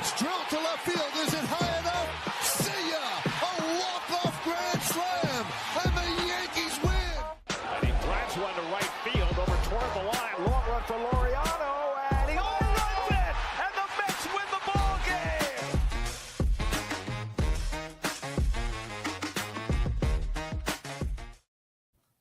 It's drilled to left field. Is it high enough? See ya! A walk-off grand slam, and the Yankees win. And he drives one to right field over toward the line. Long run for Laureano, and he runs it, and the Mets win the ball game.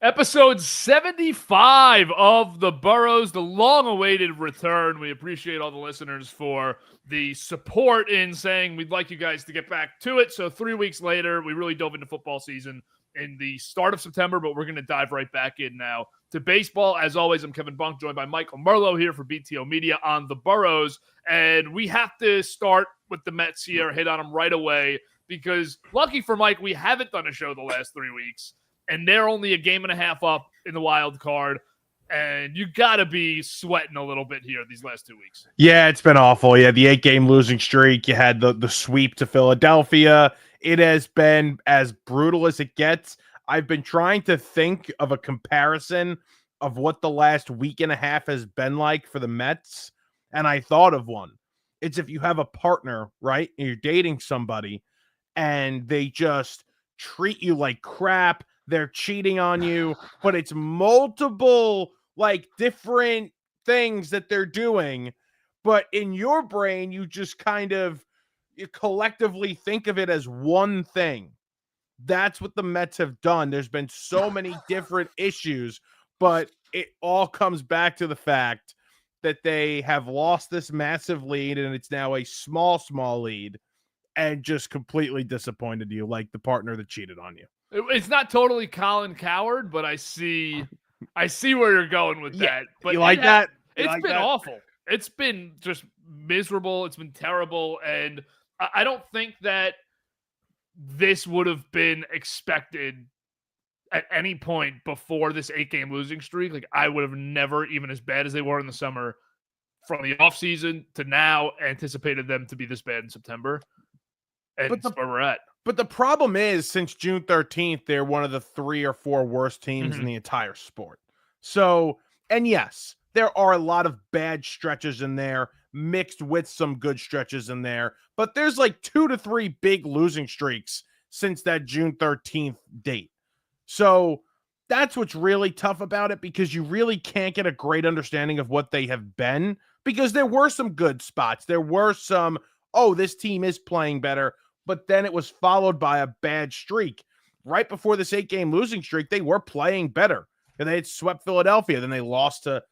Episode 75 of The Burrows, the long-awaited return. We appreciate all the listeners for the support in saying we'd like you guys to get back to it. So 3 weeks later, we really dove into football season in the start of September, but we're going to dive right back in now to baseball. As always, I'm Kevin Bunk, joined by Michael Merlo here for BTO Media on The Burrows. And we have to start with the Mets here, hit on them right away, because lucky for Mike, we haven't done a show the last 3 weeks. And they're only a game and a half up in the wild card. And you got to be sweating a little bit here these last 2 weeks. Yeah, it's been awful. Yeah, the 8-game losing streak. You had the sweep to Philadelphia. It has been as brutal as it gets. I've been trying to think of a comparison of what the last week and a half has been like for the Mets. And I thought of one. It's if you have a partner, right? And you're dating somebody and they just treat you like crap. They're cheating on you, but it's multiple, like, different things that they're doing. But in your brain, you just kind of you collectively think of it as one thing. That's what the Mets have done. There's been so many different issues, but it all comes back to the fact that they have lost this massive lead, and it's now a small lead, and just completely disappointed you, like the partner that cheated on you. It's not totally Colin Coward, but I see where you're going with that. But you like that? It's been awful. It's been just miserable. It's been terrible. And I don't think that this would have been expected at any point before this 8-game losing streak. Like, I would have never, even as bad as they were in the summer, from the offseason to now, anticipated them to be this bad in September. And that's where we're at. But the problem is, since June 13th, they're one of the 3 or 4 worst teams in the entire sport. So, and yes, there are a lot of bad stretches in there, mixed with some good stretches in there. But there's like 2 to 3 big losing streaks since that June 13th date. So that's what's really tough about it, because you really can't get a great understanding of what they have been, because there were some good spots. There were some, oh, this team is playing better. But then it was followed by a bad streak. Right before this 8-game losing streak, they were playing better. And they had swept Philadelphia. Then they lost to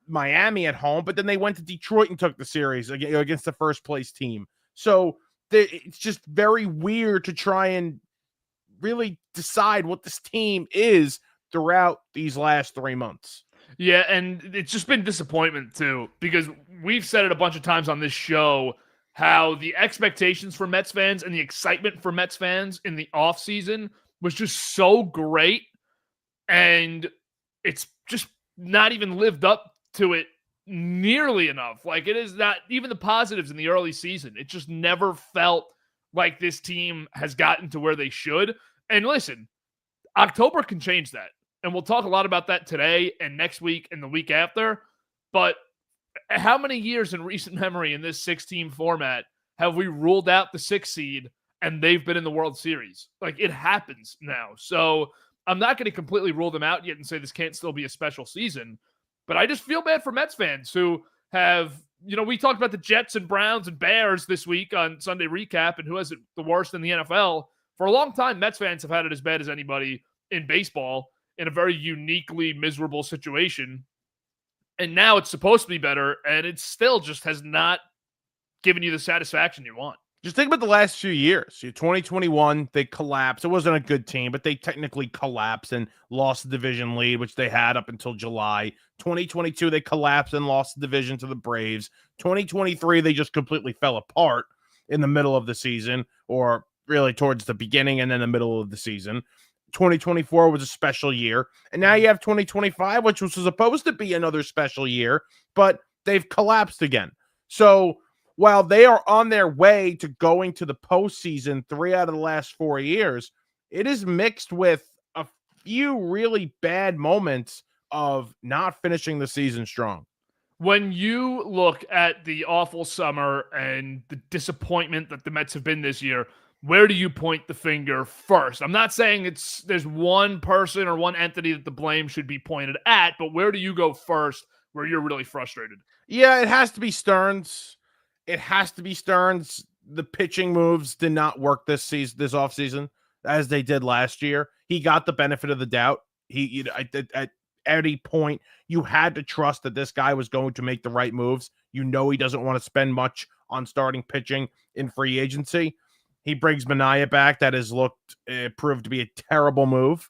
Miami at home. But then they went to Detroit and took the series against the first-place team. So it's just very weird to try and really decide what this team is throughout these last 3 months. Yeah, and it's just been disappointment, too, because we've said it a bunch of times on this show, how the expectations for Mets fans and the excitement for Mets fans in the offseason was just so great, and it's just not even lived up to it nearly enough. Like, it is not even the positives in the early season. It just never felt like this team has gotten to where they should. And listen, October can change that, and we'll talk a lot about that today and next week and the week after, but how many years in recent memory in this 6-team format have we ruled out the 6th seed and they've been in the World Series? Like, it happens now. So I'm not going to completely rule them out yet and say this can't still be a special season, but I just feel bad for Mets fans who have, we talked about the Jets and Browns and Bears this week on Sunday Recap and who has it the worst in the NFL. For a long time, Mets fans have had it as bad as anybody in baseball in a very uniquely miserable situation. And now it's supposed to be better, and it still just has not given you the satisfaction you want. Just think about the last few years. 2021, they collapsed. It wasn't a good team, but they technically collapsed and lost the division lead, which they had up until July. 2022, they collapsed and lost the division to the Braves. 2023, they just completely fell apart in the middle of the season, or really towards the beginning and then the middle of the season. 2024 was a special year, and now you have 2025, which was supposed to be another special year, but they've collapsed again. So while they are on their way to going to the postseason 3 out of the last 4 years, it is mixed with a few really bad moments of not finishing the season strong. When you look at the awful summer and the disappointment that the Mets have been this year, where do you point the finger first? I'm not saying there's one person or one entity that the blame should be pointed at, but where do you go first where you're really frustrated? Yeah, it has to be Stearns. It has to be Stearns. The pitching moves did not work this offseason as they did last year. He got the benefit of the doubt. At any point, you had to trust that this guy was going to make the right moves. You know he doesn't want to spend much on starting pitching in free agency. He brings MANAEA back. That has proved to be a terrible move.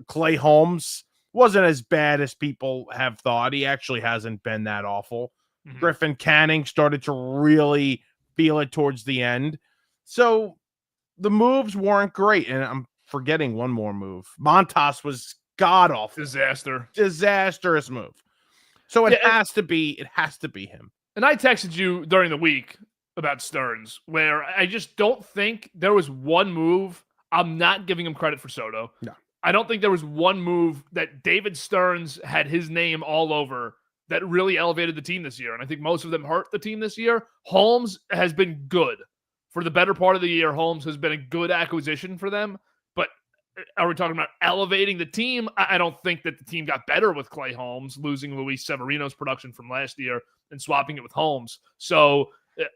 Clay Holmes wasn't as bad as people have thought. He actually hasn't been that awful. Mm-hmm. Griffin Canning started to really feel it towards the end. So the moves weren't great. And I'm forgetting one more move. Montas was god-awful. Disastrous move. So it has to be him. And I texted you during the week about Stearns, where I just don't think there was one move. I'm not giving him credit for Soto. No. I don't think there was one move that David Stearns had his name all over that really elevated the team this year. And I think most of them hurt the team this year. Holmes has been good. For the better part of the year, Holmes has been a good acquisition for them. But are we talking about elevating the team? I don't think that the team got better with Clay Holmes, losing Luis Severino's production from last year and swapping it with Holmes. So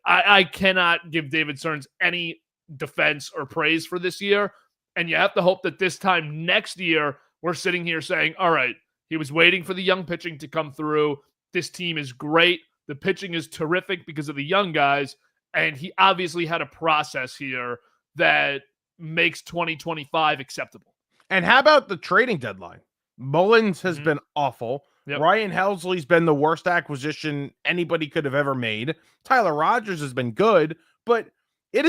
I cannot give David Stearns any defense or praise for this year. And you have to hope that this time next year, we're sitting here saying, all right, he was waiting for the young pitching to come through. This team is great. The pitching is terrific because of the young guys. And he obviously had a process here that makes 2025 acceptable. And how about the trading deadline? Mullins has been awful. Yep. Ryan Helsley's been the worst acquisition anybody could have ever made. Tyler Rogers has been good, but it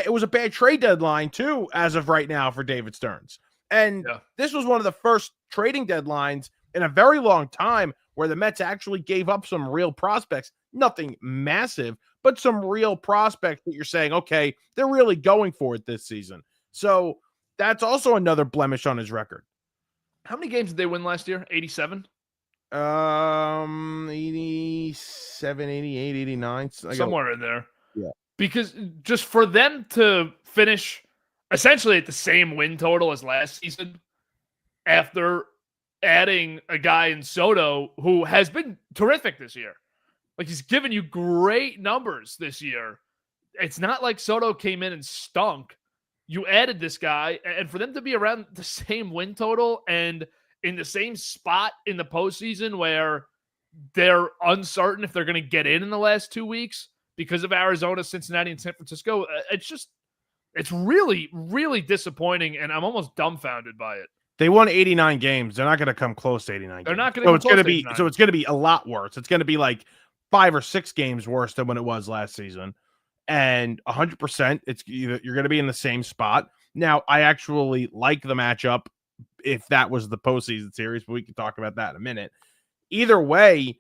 was a bad trade deadline too, as of right now for David Stearns. And this was one of the first trading deadlines in a very long time where the Mets actually gave up some real prospects. Nothing massive, but some real prospects that you're saying, okay, they're really going for it this season. So that's also another blemish on his record. How many games did they win last year? 87? 87, 88, 89. Somewhere in there. Yeah. Because just for them to finish essentially at the same win total as last season after adding a guy in Soto who has been terrific this year. Like, he's given you great numbers this year. It's not like Soto came in and stunk. You added this guy, and for them to be around the same win total and in the same spot in the postseason where they're uncertain if they're going to get in the last 2 weeks because of Arizona, Cincinnati, and San Francisco, it's really, really disappointing, and I'm almost dumbfounded by it. They won 89 games. They're not going to come close to 89 games. They're not going to come close to 89. So it's going to be a lot worse. It's going to be like 5 or 6 games worse than when it was last season. And 100%, you're going to be in the same spot. Now, I actually like the matchup if that was the postseason series, but we can talk about that in a minute. Either way,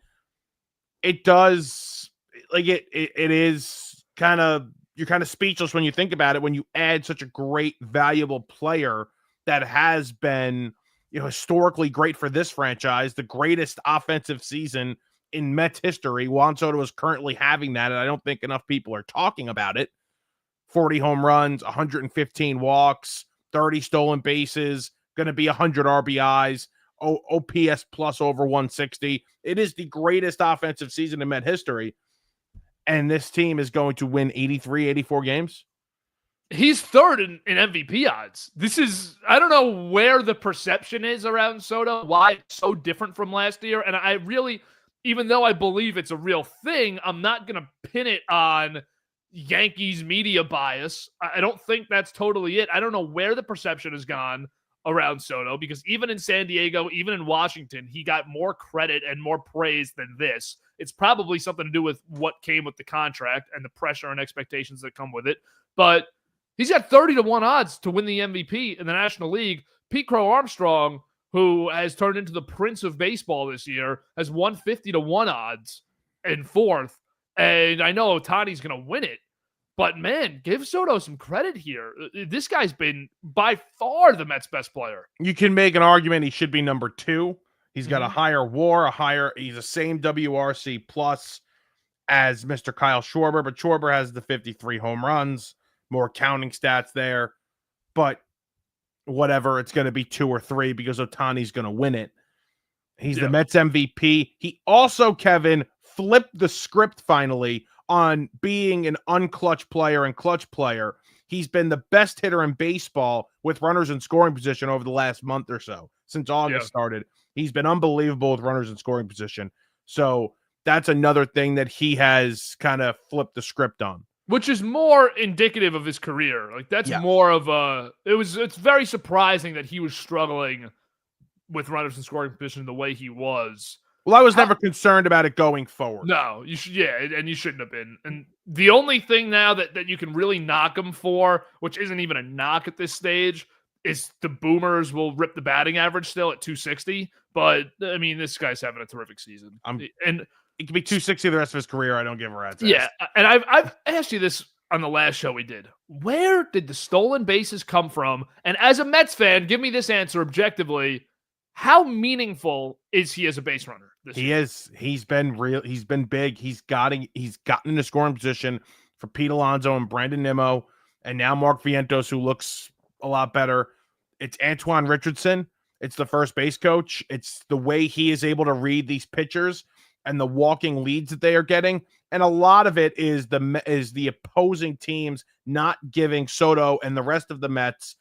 it does, like, it is kind of, you're kind of speechless when you think about it, when you add such a great, valuable player that has been, historically great for this franchise, the greatest offensive season in Mets history. Juan Soto is currently having that, and I don't think enough people are talking about it. 40 home runs, 115 walks, 30 stolen bases, going to be 100 RBIs, OPS plus over 160. It is the greatest offensive season in Met history, and this team is going to win 83, 84 games. He's third in MVP odds. I don't know where the perception is around Soto, why it's so different from last year, and I really, even though I believe it's a real thing, I'm not going to pin it on Yankees media bias. I don't think that's totally it. I don't know where the perception has gone around Soto, because even in San Diego, even in Washington, he got more credit and more praise than this. It's probably something to do with what came with the contract and the pressure and expectations that come with it. But he's got 30-1 odds to win the MVP in the National League. Pete Crow Armstrong, who has turned into the Prince of Baseball this year, has 150-1 odds in fourth. And I know Ohtani's going to win it. But, man, give Soto some credit here. This guy's been by far the Mets' best player. You can make an argument he should be number 2. He's got a higher WAR, he's the same WRC plus as Mr. Kyle Schwarber, but Schwarber has the 53 home runs, more counting stats there. But whatever, it's going to be 2 or 3 because Ohtani's going to win it. He's the Mets MVP. He also, Kevin, flipped the script finally on being an unclutch player and clutch player. He's been the best hitter in baseball with runners in scoring position over the last month or so. Since August started, he's been unbelievable with runners in scoring position. So that's another thing that he has kind of flipped the script on. Which is more indicative of his career. Like, that's more of a... It's very surprising that he was struggling with runners in scoring position the way he was. Well, I was never concerned about it going forward. No, you should, and you shouldn't have been. And the only thing now that you can really knock him for, which isn't even a knock at this stage, is the Boomers will rip the batting average still at 260. But, I mean, this guy's having a terrific season. And it could be 260 the rest of his career. I don't give a rat's ass. Yeah, and I've asked you this on the last show we did. Where did the stolen bases come from? And as a Mets fan, give me this answer objectively. How meaningful is he as a base runner this year? He's been real. He's been big. He's gotten into scoring position for Pete Alonso and Brandon Nimmo, and now Mark Vientos, who looks a lot better. It's Antoine Richardson. It's the first base coach. It's the way he is able to read these pitchers and the walking leads that they are getting. And a lot of it is the opposing teams not giving Soto and the rest of the Mets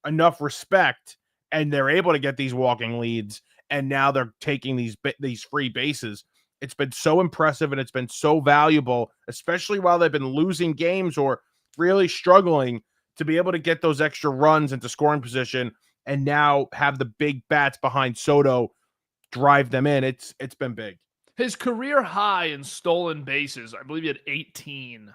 enough respect, and they're able to get these walking leads, and now they're taking these free bases. It's been so impressive, and it's been so valuable, especially while they've been losing games or really struggling, to be able to get those extra runs into scoring position and now have the big bats behind Soto drive them in. It's been big. His career high in stolen bases, I believe he had 18.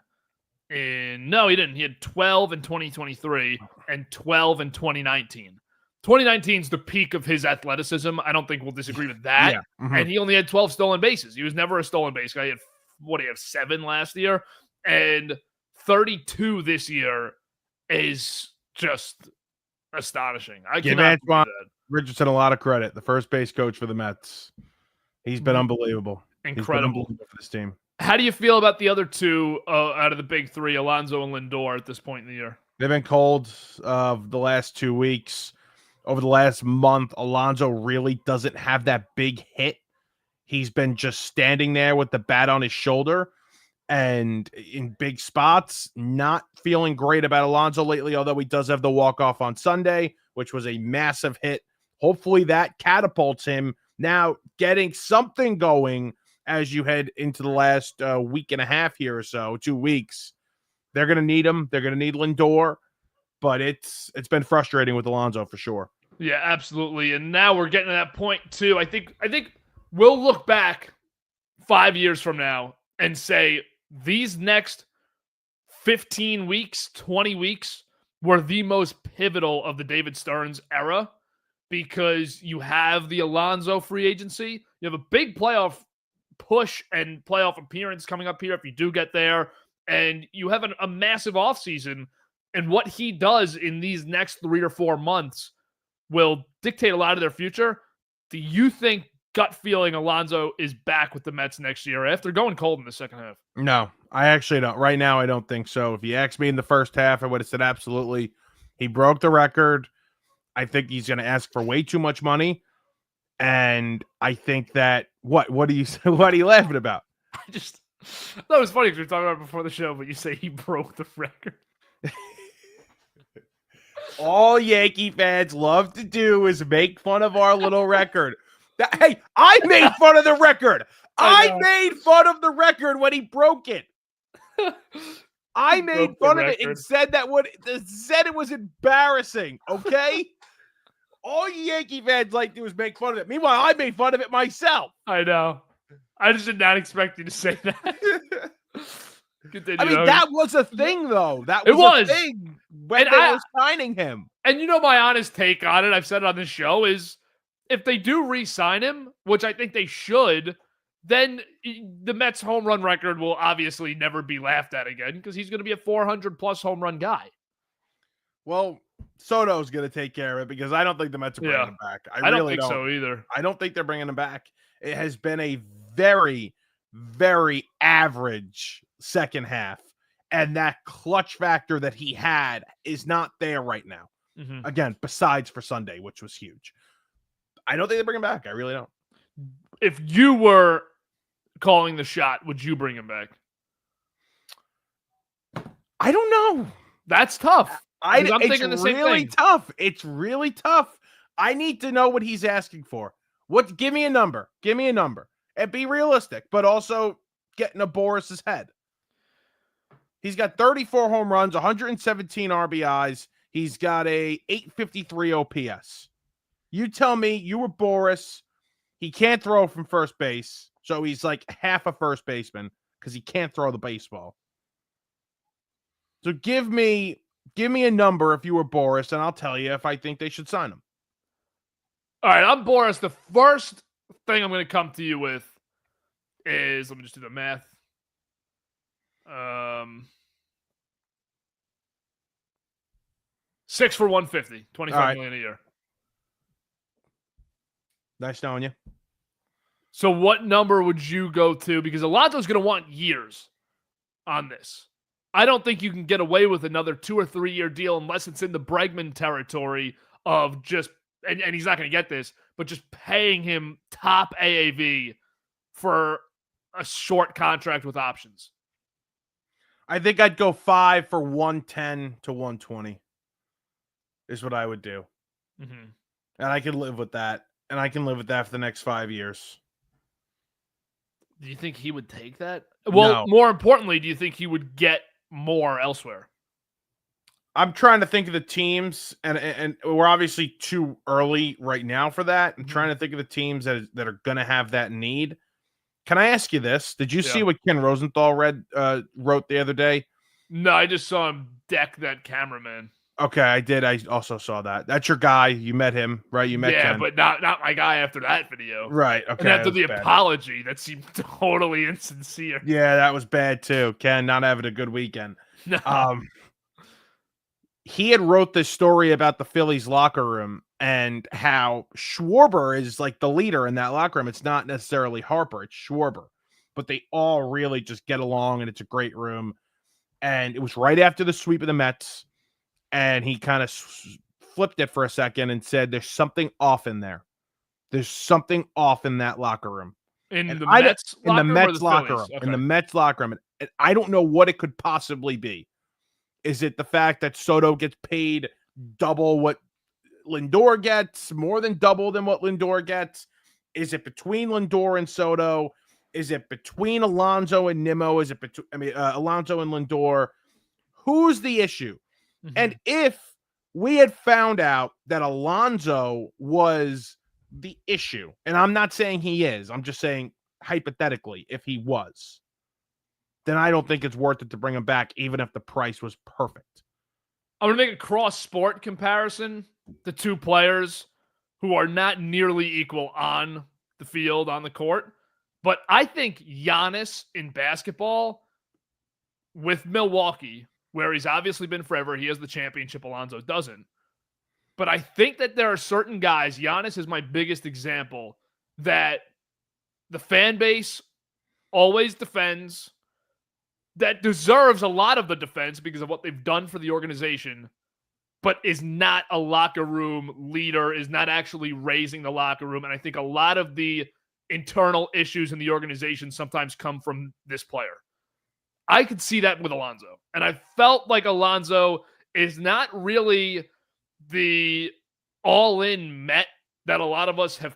No, he didn't. He had 12 in 2023 and 12 in 2019. 2019 is the peak of his athleticism. I don't think we'll disagree with that. Yeah. Mm-hmm. And he only had 12 stolen bases. He was never a stolen base guy. He had 7 last year, and 32 this year is just astonishing. I give Antoine Richardson a lot of credit. The first base coach for the Mets. He's been unbelievable. Incredible for this team. How do you feel about the other two out of the big three, Alonso and Lindor, at this point in the year? They've been cold the last 2 weeks. Over the last month, Alonso really doesn't have that big hit. He's been just standing there with the bat on his shoulder and in big spots. Not feeling great about Alonso lately, although he does have the walk-off on Sunday, which was a massive hit. Hopefully that catapults him now getting something going as you head into the last week and a half here or so, 2 weeks. They're going to need him. They're going to need Lindor, but it's been frustrating with Alonso for sure. Yeah, absolutely. And now we're getting to that point too. I think we'll look back 5 years from now and say these next 15 weeks, 20 weeks were the most pivotal of the David Stearns era, because you have the Alonso free agency. You have a big playoff push and playoff appearance coming up here if you do get there. And you have a massive offseason. And what he does in these next 3 or 4 months will dictate a lot of their future. Do you think, gut feeling, Alonso is back with the Mets next year after going cold in the second half? No, I actually don't. Right now, I don't think so. If you asked me in the first half, I would have said absolutely. He broke the record. I think he's going to ask for way too much money. And I think that what are you laughing about? That was funny because we were talking about it before the show, but you say he broke the record. All Yankee fans love to do is make fun of our little record. Hey, I made fun of the record. I made fun of the record when he broke it. I made fun of it and said it was embarrassing. Okay. All you Yankee fans like to do is make fun of it. Meanwhile, I made fun of it myself. I know. I just did not expect you to say that. I mean, that was a thing, though. That was a thing when they were signing him. And my honest take on it, I've said it on this show, is if they do re-sign him, which I think they should, then the Mets home run record will obviously never be laughed at again, because he's going to be a 400-plus home run guy. Well, Soto's going to take care of it because I don't think the Mets are bringing him back. I don't think so either. I don't think they're bringing him back. It has been a very, very average second half, and that clutch factor that he had is not there right now. Mm-hmm. Again, besides for Sunday, which was huge. I don't think they bring him back. I really don't. If you were calling the shot, would you bring him back? I don't know. That's tough. I'm thinking the same thing. Tough. It's really tough. I need to know what he's asking for. Give me a number. Give me a number. And be realistic, but also get into Boris's head. He's got 34 home runs, 117 RBIs. He's got a 853 OPS. You tell me you were Boris. He can't throw from first base, so he's like half a first baseman because he can't throw the baseball. So give me a number if you were Boris, and I'll tell you if I think they should sign him. All right, I'm Boris. The first thing I'm going to come to you with is, let me just do the math. 6 for 150, $25 million a year. Nice knowing you. So what number would you go to? Because Alonso's going to want years on this. I don't think you can get away with another 2 or 3 year deal unless it's in the Bregman territory of just, and he's not going to get this, but just paying him top AAV for a short contract with options. I think I'd go 5 for 110 to 120 is what I would do. Mm-hmm. And I can live with that. And I can live with that for the next 5 years. Do you think he would take that? Well, No. More importantly, do you think he would get more elsewhere? I'm trying to think of the teams, and we're obviously too early right now for that. I'm trying to think of the teams that are going to have that need. Can I ask you this? Did you see what Ken Rosenthal wrote the other day? No, I just saw him deck that cameraman. Okay, I did. I also saw that. That's your guy. You met him, right? You met Ken. But not my guy after that video. Right, okay. And after the apology, that seemed totally insincere. Yeah, that was bad too. Ken not having a good weekend. No. He had wrote this story about the Phillies locker room and how Schwarber is like the leader in that locker room. It's not necessarily Harper, it's Schwarber. But they all really just get along, and it's a great room. And it was right after the sweep of the Mets. And he kind of flipped it for a second and said, there's something off in there. There's something off in that locker room. In the Mets locker room. In the Mets locker room. And I don't know what it could possibly be. Is it the fact that Soto gets paid double what Lindor gets, more than double than what Lindor gets? Is it between Lindor and Soto? Is it between Alonso and Nimmo? Is it between Alonso and Lindor? Who's the issue? Mm-hmm. And if we had found out that Alonso was the issue, and I'm not saying he is, I'm just saying hypothetically, if he was, then I don't think it's worth it to bring him back, even if the price was perfect. I'm going to make a cross-sport comparison to two players who are not nearly equal on the field, on the court. But I think Giannis in basketball with Milwaukee, where he's obviously been forever, he has the championship, Alonso doesn't. But I think that there are certain guys, Giannis is my biggest example, that the fan base always defends, that deserves a lot of the defense because of what they've done for the organization, but is not a locker room leader, is not actually raising the locker room. And I think a lot of the internal issues in the organization sometimes come from this player. I could see that with Alonso. And I felt like Alonso is not really the all-in Met that a lot of us have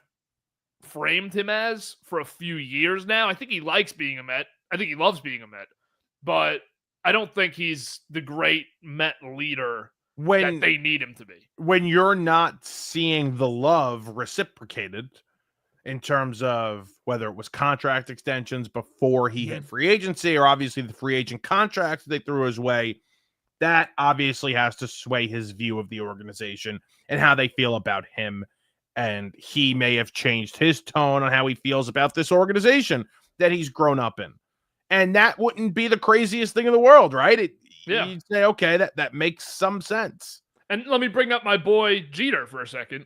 framed him as for a few years now. I think he likes being a Met. I think he loves being a Met. But I don't think he's the great Met leader that they need him to be. When you're not seeing the love reciprocated in terms of whether it was contract extensions before he hit free agency, or obviously the free agent contracts they threw his way, that obviously has to sway his view of the organization and how they feel about him. And he may have changed his tone on how he feels about this organization that he's grown up in. And that wouldn't be the craziest thing in the world, right? You'd say, okay, that makes some sense. And let me bring up my boy Jeter for a second.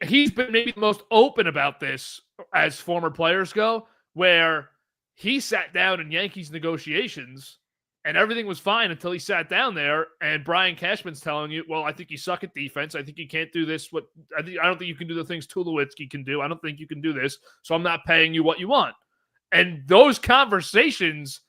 He's been maybe the most open about this as former players go, where he sat down in Yankees negotiations and everything was fine until he sat down there and Brian Cashman's telling you, well, I think you suck at defense. I think you can't do this. I don't think you can do the things Tulowitzki can do. I don't think you can do this. So I'm not paying you what you want. And those conversations,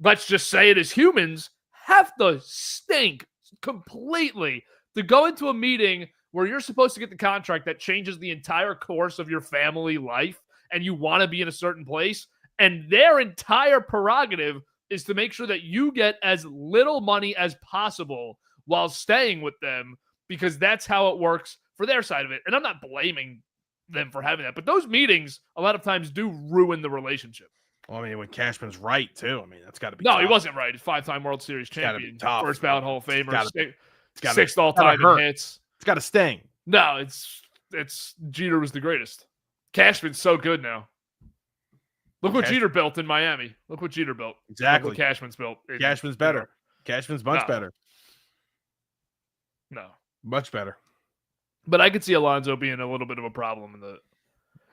let's just say it as humans, have to stink completely to go into a meeting where you're supposed to get the contract that changes the entire course of your family life and you want to be in a certain place. And their entire prerogative is to make sure that you get as little money as possible while staying with them, because that's how it works for their side of it. And I'm not blaming them for having that, but those meetings a lot of times do ruin the relationship. Well, I mean, when Cashman's right, too. I mean, that's got to be No, tough. he wasn't right. He's 5-time World Series champion, first ballot Hall of Famer, sixth all-time in hits. It's got to sting. No, it's Jeter was the greatest. Cashman's so good now. Look what Jeter built in Miami. Look what Jeter built. Exactly. Look what Cashman's built. Cashman's better. Cashman's much better. No. Much better. But I could see Alonso being a little bit of a problem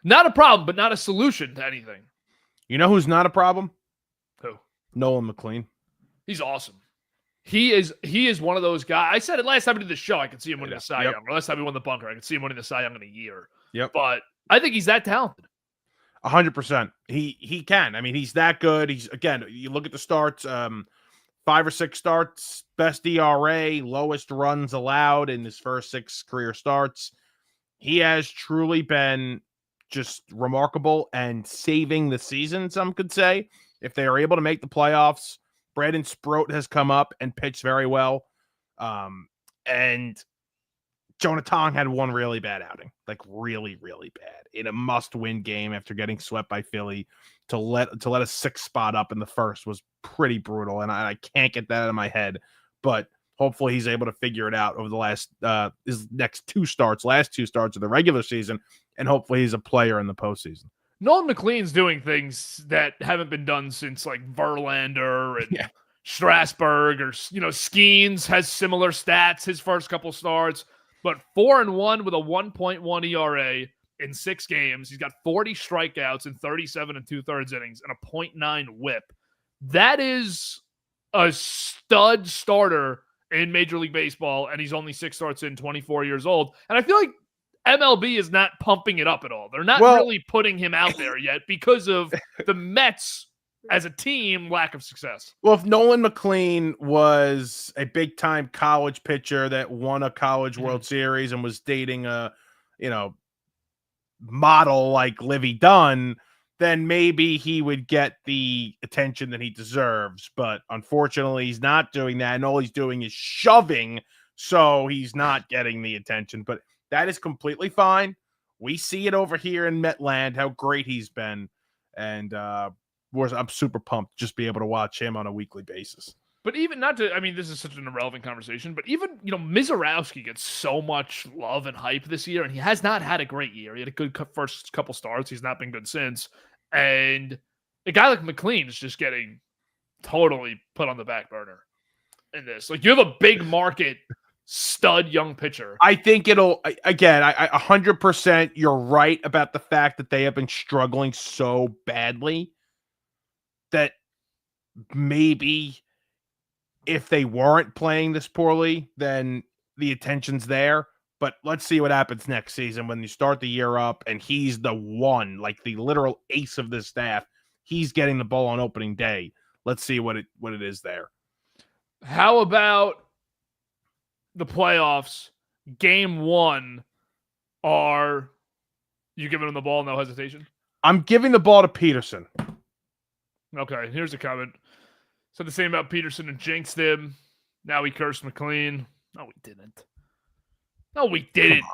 not a problem, but not a solution to anything. You know who's not a problem? Who? Nolan McLean. He's awesome. He is one of those guys. I said it last time we did the show. I could see him winning the Cy Young. Or last time we won the bunker, I could see him winning the Cy Young in a year. Yep. But I think he's that talented. 100%. He can. I mean, he's that good. He's, again, you look at the starts, 5 or 6 starts, best ERA, lowest runs allowed in his first 6 career starts. He has truly been just remarkable and saving the season, some could say. If they are able to make the playoffs, Brandon Sproat has come up and pitched very well. And Jonah Tong had one really bad outing, like really, really bad in a must-win game after getting swept by Philly. To let a 6 spot up in the first was pretty brutal, and I can't get that out of my head. But hopefully he's able to figure it out over the his last 2 starts of the regular season, and hopefully he's a player in the postseason. Nolan McLean's doing things that haven't been done since like Verlander and Strasburg, or Skeens has similar stats his first couple starts, but 4-1 with a 1.1 ERA in 6 games. He's got 40 strikeouts in 37 2/3 innings and a 0.9 WHIP. That is a stud starter in Major League Baseball, and he's only 6 starts in, 24 years old. And I feel like MLB is not pumping it up at all. They're not really putting him out there yet because of the Mets as a team lack of success. Well, if Nolan McLean was a big-time college pitcher that won a college World Series and was dating a, model like Livy Dunn, then maybe he would get the attention that he deserves. But unfortunately, he's not doing that, and all he's doing is shoving, so he's not getting the attention. But that is completely fine. We see it over here in Metland, how great he's been. And I'm super pumped to just be able to watch him on a weekly basis. But even this is such an irrelevant conversation, but even, Mizorowski gets so much love and hype this year, and he has not had a great year. He had a good first couple starts. He's not been good since. And a guy like McLean is just getting totally put on the back burner in this. Like, you have a big market stud young pitcher. I think it'll, again, I 100% you're right about the fact that they have been struggling so badly that maybe if they weren't playing this poorly, then the attention's there. But let's see what happens next season when you start the year up and he's the one, like the literal ace of this staff. He's getting the ball on opening day. Let's see what it is there. How about the playoffs? Game 1, are you giving him the ball? No hesitation? I'm giving the ball to Peterson. Okay, here's a comment. Said the same about Peterson and jinxed him. Now we cursed McLean. No, we didn't.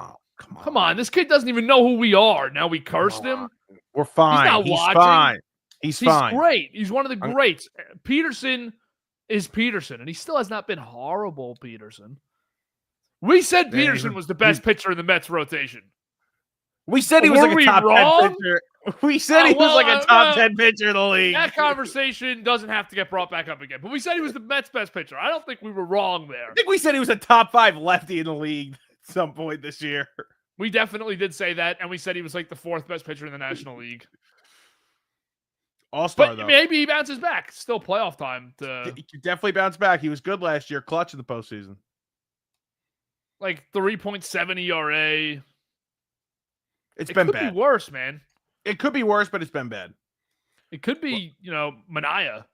Come on. This kid doesn't even know who we are. Now we cursed him. We're fine. He's fine. He's fine. He's great. He's one of the greats. Peterson is Peterson, and he still has not been horrible, Peterson. We said Peterson was the best pitcher in the Mets rotation. We said he was like a top 10 pitcher. We said he was like a top 10 pitcher in the league. That conversation doesn't have to get brought back up again. But we said he was the Mets' best pitcher. I don't think we were wrong there. I think we said he was a top 5 lefty in the league at some point this year. We definitely did say that, and we said he was like the 4th best pitcher in the National League. All-star, though. Maybe he bounces back. Still playoff time. He could definitely bounce back. He was good last year, clutch in the postseason. Like 3.7 ERA. It been bad. It could be worse, man. It could be worse, but it's been bad. It could be, MANAEA.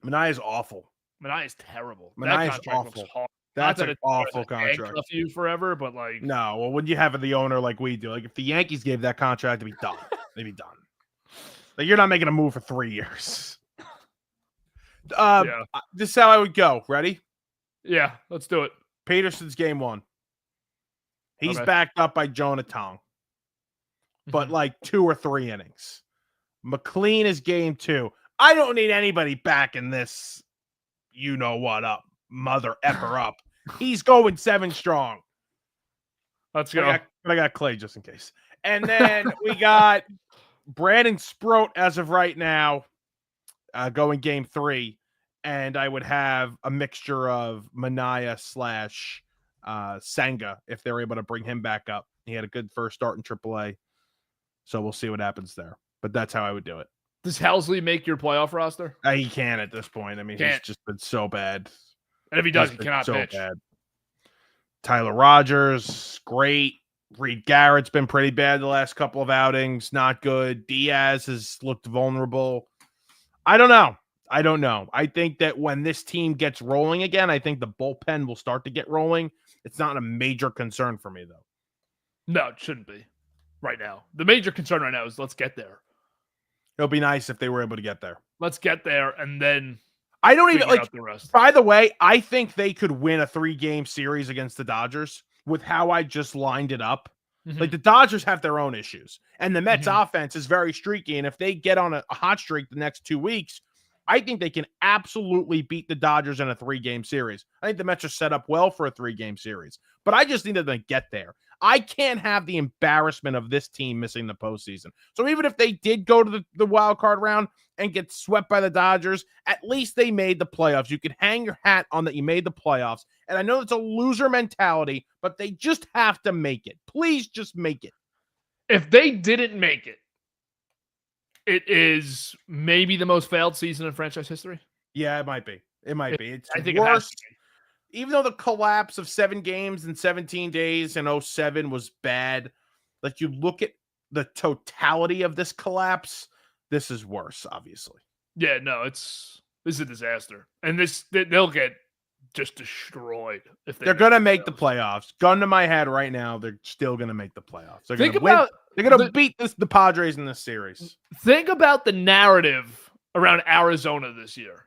MANAEA's awful. MANAEA's terrible. MANAEA's awful. That's an awful contract. You forever, but like no. Well, when you have the owner like we do, like if the Yankees gave that contract, they'd be done. They'd be done. Like you're not making a move for 3 years. This is how I would go. Ready? Yeah, let's do it. Peterson's game 1. He's backed up by Jonah Tong, but like 2 or 3 innings. McLean is game 2. I don't need anybody backing this. You know what up, mother effer up. He's going 7 strong. Let's go. I got Clay just in case. And then we got Brandon Sproat as of right now, going game 3. And I would have a mixture of MANAEA / SENGA if they're able to bring him back up. He had a good first start in AAA. So we'll see what happens there. But that's how I would do it. Does Helsley make your playoff roster? He can at this point. I mean, he's just been so bad. And if he does, he cannot pitch. Bad. Tyler Rogers, great. Reed Garrett's been pretty bad the last couple of outings. Not good. Diaz has looked vulnerable. I don't know. I think that when this team gets rolling again, I think the bullpen will start to get rolling. It's not a major concern for me, though. No, it shouldn't be right now. The major concern right now is let's get there. It'll be nice if they were able to get there. Let's get there, and then I don't even like the rest. By the way, I think they could win a 3-game series against the Dodgers with how I just lined it up. Mm-hmm. Like the Dodgers have their own issues, and the Mets offense is very streaky. And if they get on a hot streak the next 2 weeks, I think they can absolutely beat the Dodgers in a 3-game series. I think the Mets are set up well for a 3-game series, but I just need them to get there. I can't have the embarrassment of this team missing the postseason. So even if they did go to the wild card round and get swept by the Dodgers, at least they made the playoffs. You could hang your hat on that you made the playoffs. And I know it's a loser mentality, but they just have to make it. Please just make it. If they didn't make it, it is maybe the most failed season in franchise history. Yeah, it might be. It's I think worse. It has to be. Even though the collapse of 7 games in 17 days in 2007 was bad, like you look at the totality of this collapse, this is worse, obviously. Yeah, no, this is a disaster. And they'll get just destroyed if they're going to make the playoffs. Gun to my head right now, they're still going to make the playoffs. They're going to beat the Padres in this series. Think about the narrative around Arizona this year.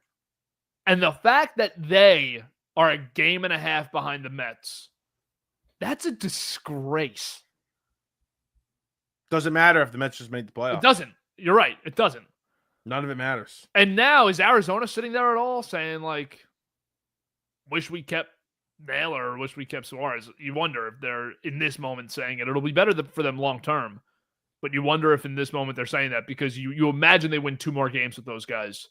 And the fact that they are a game and a half behind the Mets. That's a disgrace. Doesn't matter if the Mets just made the playoffs. It doesn't. You're right. It doesn't. None of it matters. And now, is Arizona sitting there at all saying, like, wish we kept Naylor or wish we kept Suarez? You wonder if they're, in this moment, saying it. It'll be better for them long term. But you wonder if in this moment they're saying that because you imagine they win 2 more games with those guys.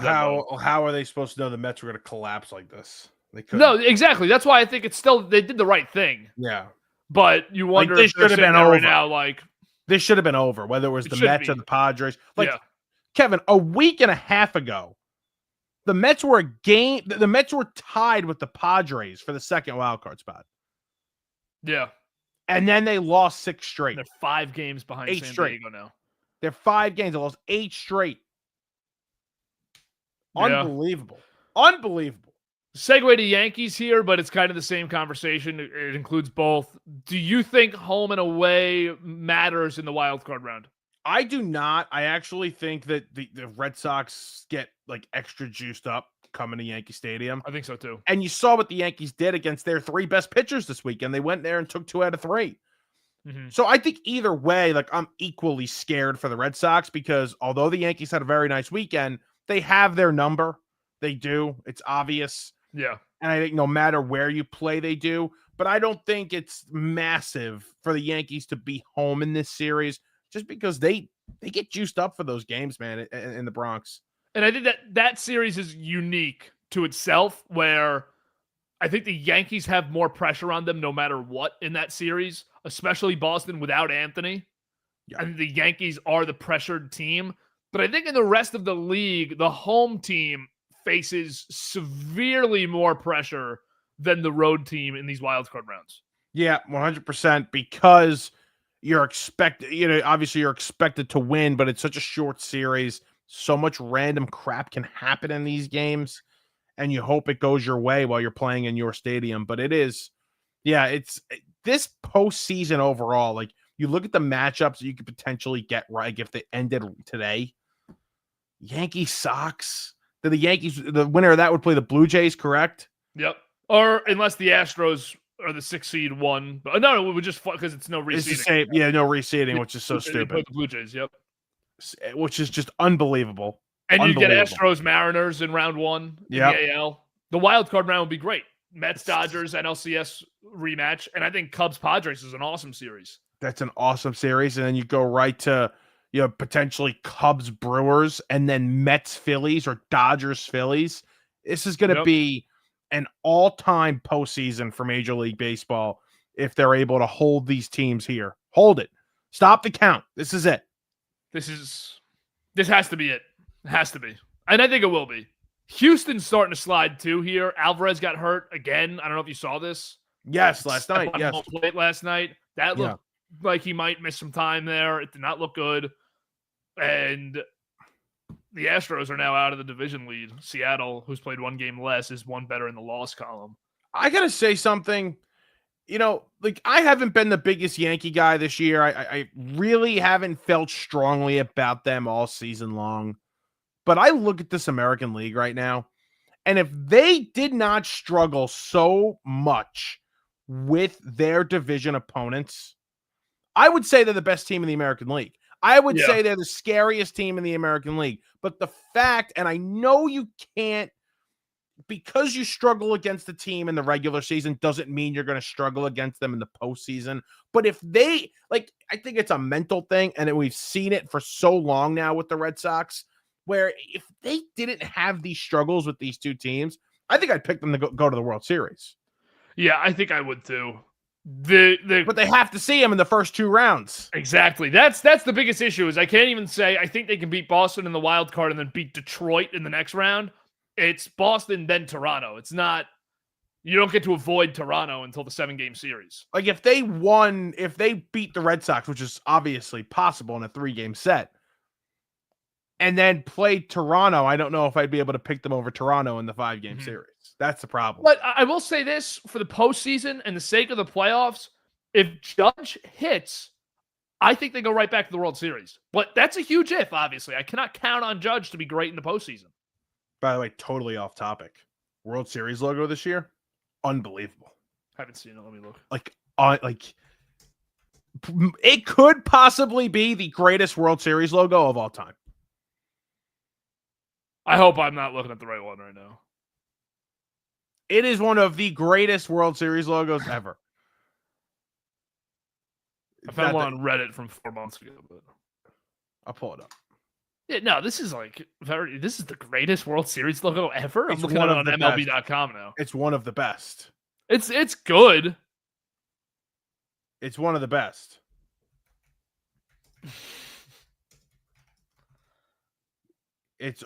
How are they supposed to know the Mets were going to collapse like this? They couldn't. No, exactly. That's why I think it's still they did the right thing. Yeah, but you wonder if should have been over right now. Like this should have been over, whether it was the Mets or the Padres. Like Kevin, a week and a half ago, the Mets were The Mets were tied with the Padres for the second wild card spot. Yeah, and then they lost 6 straight. They're 5 games behind San Diego now. They're 5 games. They lost 8 straight. Unbelievable. Unbelievable. Segue to Yankees here, but it's kind of the same conversation. It includes both. Do you think home and away matters in the wild card round? I do not. I actually think that the Red Sox get like extra juiced up coming to Yankee Stadium. I think so too. And you saw what the Yankees did against their 3 best pitchers this weekend. They went there and took 2 out of 3. Mm-hmm. So I think either way, like I'm equally scared for the Red Sox because although the Yankees had a very nice weekend, they have their number. They do. It's obvious. Yeah. And I think no matter where you play, they do. But I don't think it's massive for the Yankees to be home in this series just because they get juiced up for those games, man, in the Bronx. And I think that series is unique to itself, where I think the Yankees have more pressure on them no matter what in that series, especially Boston without Anthony. Yeah. I think the Yankees are the pressured team. But I think in the rest of the league, the home team faces severely more pressure than the road team in these wildcard rounds. Yeah, 100%, because obviously you're expected to win, but it's such a short series. So much random crap can happen in these games, and you hope it goes your way while you're playing in your stadium. But it's this postseason overall, like, you look at the matchups that you could potentially get right if they ended today. Yankees Sox. The Yankees, the winner of that would play the Blue Jays, correct? Yep. Or unless the Astros are the 6 seed one. But no, it would just because it's no reseeding. It's the same. Yeah, no reseeding, which is so stupid. Play the Blue Jays, yep. Which is just unbelievable. And you get Astros Mariners in round 1 in the AL. The wild card round would be great. Mets Dodgers NLCS rematch, and I think Cubs Padres is an awesome series. That's an awesome series, and then you go right to potentially Cubs Brewers, and then Mets Phillies or Dodgers Phillies. This is going to be an all-time postseason for Major League Baseball if they're able to hold these teams here. Hold it. Stop the count. This is it. This has to be it. It has to be. And I think it will be. Houston's starting to slide too here. Alvarez got hurt again. I don't know if you saw this. Yes, last night. Yes. Plate last night. That looked like he might miss some time there. It did not look good. And the Astros are now out of the division lead. Seattle, who's played one game less, is one better in the loss column. I got to say something. I haven't been the biggest Yankee guy this year. I really haven't felt strongly about them all season long. But I look at this American League right now, and if they did not struggle so much with their division opponents, I would say they're the best team in the American League. I would say they're the scariest team in the American League. But the fact, and I know you can't, because you struggle against the team in the regular season doesn't mean you're going to struggle against them in the postseason. But if they, I think it's a mental thing, and we've seen it for so long now with the Red Sox, where if they didn't have these struggles with these two teams, I think I'd pick them to go to the World Series. Yeah, I think I would too. But they have to see them in the first 2 rounds. Exactly. That's the biggest issue. Is I can't even say I think they can beat Boston in the wild card and then beat Detroit in the next round. It's Boston, then Toronto. It's not, you don't get to avoid Toronto until the 7-game series. Like if they beat the Red Sox, which is obviously possible in a 3-game set, and then played Toronto, I don't know if I'd be able to pick them over Toronto in the 5-game series. That's the problem. But I will say this, for the postseason and the sake of the playoffs, if Judge hits, I think they go right back to the World Series. But that's a huge if, obviously. I cannot count on Judge to be great in the postseason. By the way, totally off topic. World Series logo this year, unbelievable. Haven't seen it. Let me look. It could possibly be the greatest World Series logo of all time. I hope I'm not looking at the right one right now. It is one of the greatest World Series logos ever. I found one on Reddit from 4 months ago, but I'll pull it up. Yeah, no, this is this is the greatest World Series logo ever. It's I'm looking at it on MLB.com now. It's one of the best. It's good. It's one of the best.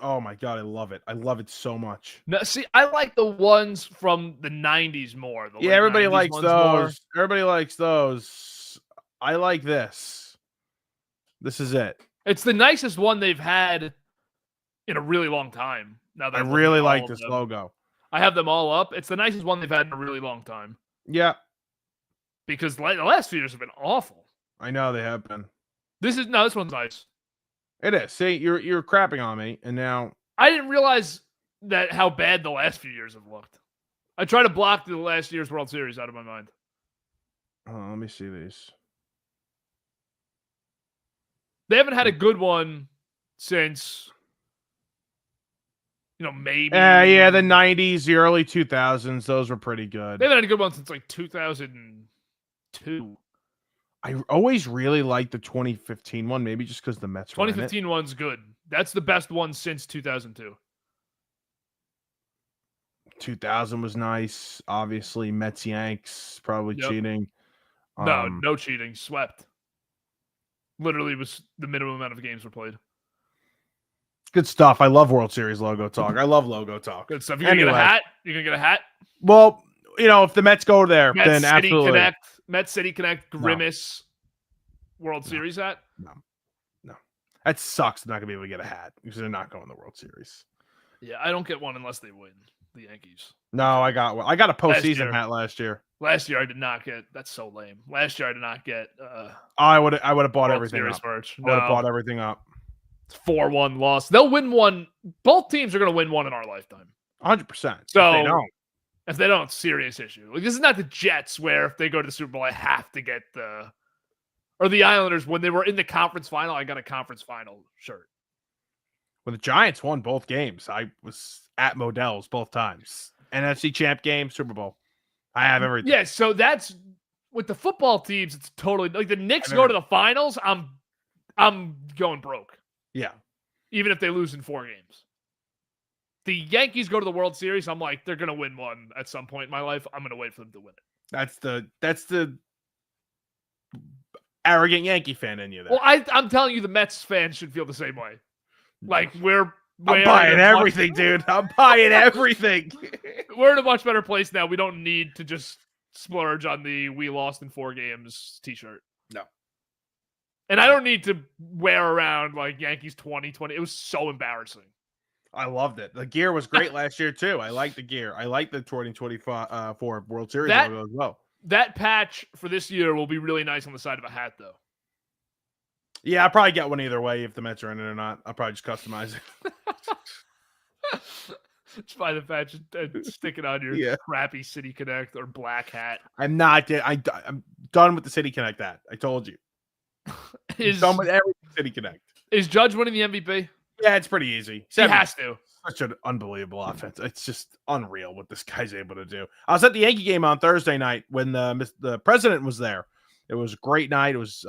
Oh my God, I love it. I love it so much. No, see, I like the ones from the 90s more. Everybody likes those. Everybody likes those. I like this. This is it. It's the nicest one they've had in a really long time. Now that I really like this logo. I have them all up. It's the nicest one they've had in a really long time. Yeah. Because the last few years have been awful. I know they have been. This one's nice. It is. See, you're crapping on me, and now I didn't realize how bad the last few years have looked. I try to block the last year's World Series out of my mind. Oh, let me see these. They haven't had a good one since, maybe. The 90s, the early 2000s, those were pretty good. They haven't had a good one since 2002. I always really liked the 2015 one, maybe just because the Mets were in it. 2015 one's good. That's the best one since 2002. 2000 was nice. Obviously, Mets Yanks probably cheating. No cheating. Swept. Literally was the minimum amount of games were played. Good stuff. I love World Series logo talk. I love logo talk. Good stuff. You're gonna get a hat? You're gonna get a hat? Well, if the Mets go there, Mets then City absolutely. Connect. Mets City Connect Grimace World Series hat? No. That sucks. They're not gonna be able to get a hat because they're not going to the World Series. Yeah, I don't get one unless they win the Yankees. No, I got one. I got a postseason hat last year. Last year I did not get. That's so lame. Last year I did not get. I would have bought World everything Series up. merch. I would have bought everything up. It's 4-1 loss. They'll win one. Both teams are going to win one in our lifetime. 100%. So if they don't, serious issue. Like, this is not the Jets where if they go to the Super Bowl, I have to get or the Islanders when they were in the conference final. I got a conference final shirt. When the Giants won both games, I was at Modell's both times. NFC Champ game, Super Bowl. I have everything. Yeah, so that's with the football teams. It's totally like the Knicks go to the finals. I'm going broke. Yeah, even if they lose in 4 games. The Yankees go to the World Series. I'm like, they're gonna win one at some point in my life. I'm gonna wait for them to win it. That's the arrogant Yankee fan in you there. Well, I'm telling you, the Mets fans should feel the same way. Like I'm buying everything, dude. I'm buying everything. We're in a much better place now. We don't need to just splurge on the "we lost in 4 games" t-shirt. No. And I don't need to wear around like Yankees 2020. It was so embarrassing. I loved it. The gear was great last year too. I like the gear. I like the 2024 World Series logo as well. That patch for this year will be really nice on the side of a hat, though. Yeah, I'll probably get one either way if the Mets are in it or not. I'll probably just customize it. Just buy the patch and stick it on your crappy City Connect or black hat. I'm done with the City Connect hat. I told you. I'm done with every City Connect. Is Judge winning the MVP? Yeah, it's pretty easy. He has to. Such an unbelievable offense. It's just unreal what this guy's able to do. I was at the Yankee game on Thursday night when the president was there. It was a great night. It was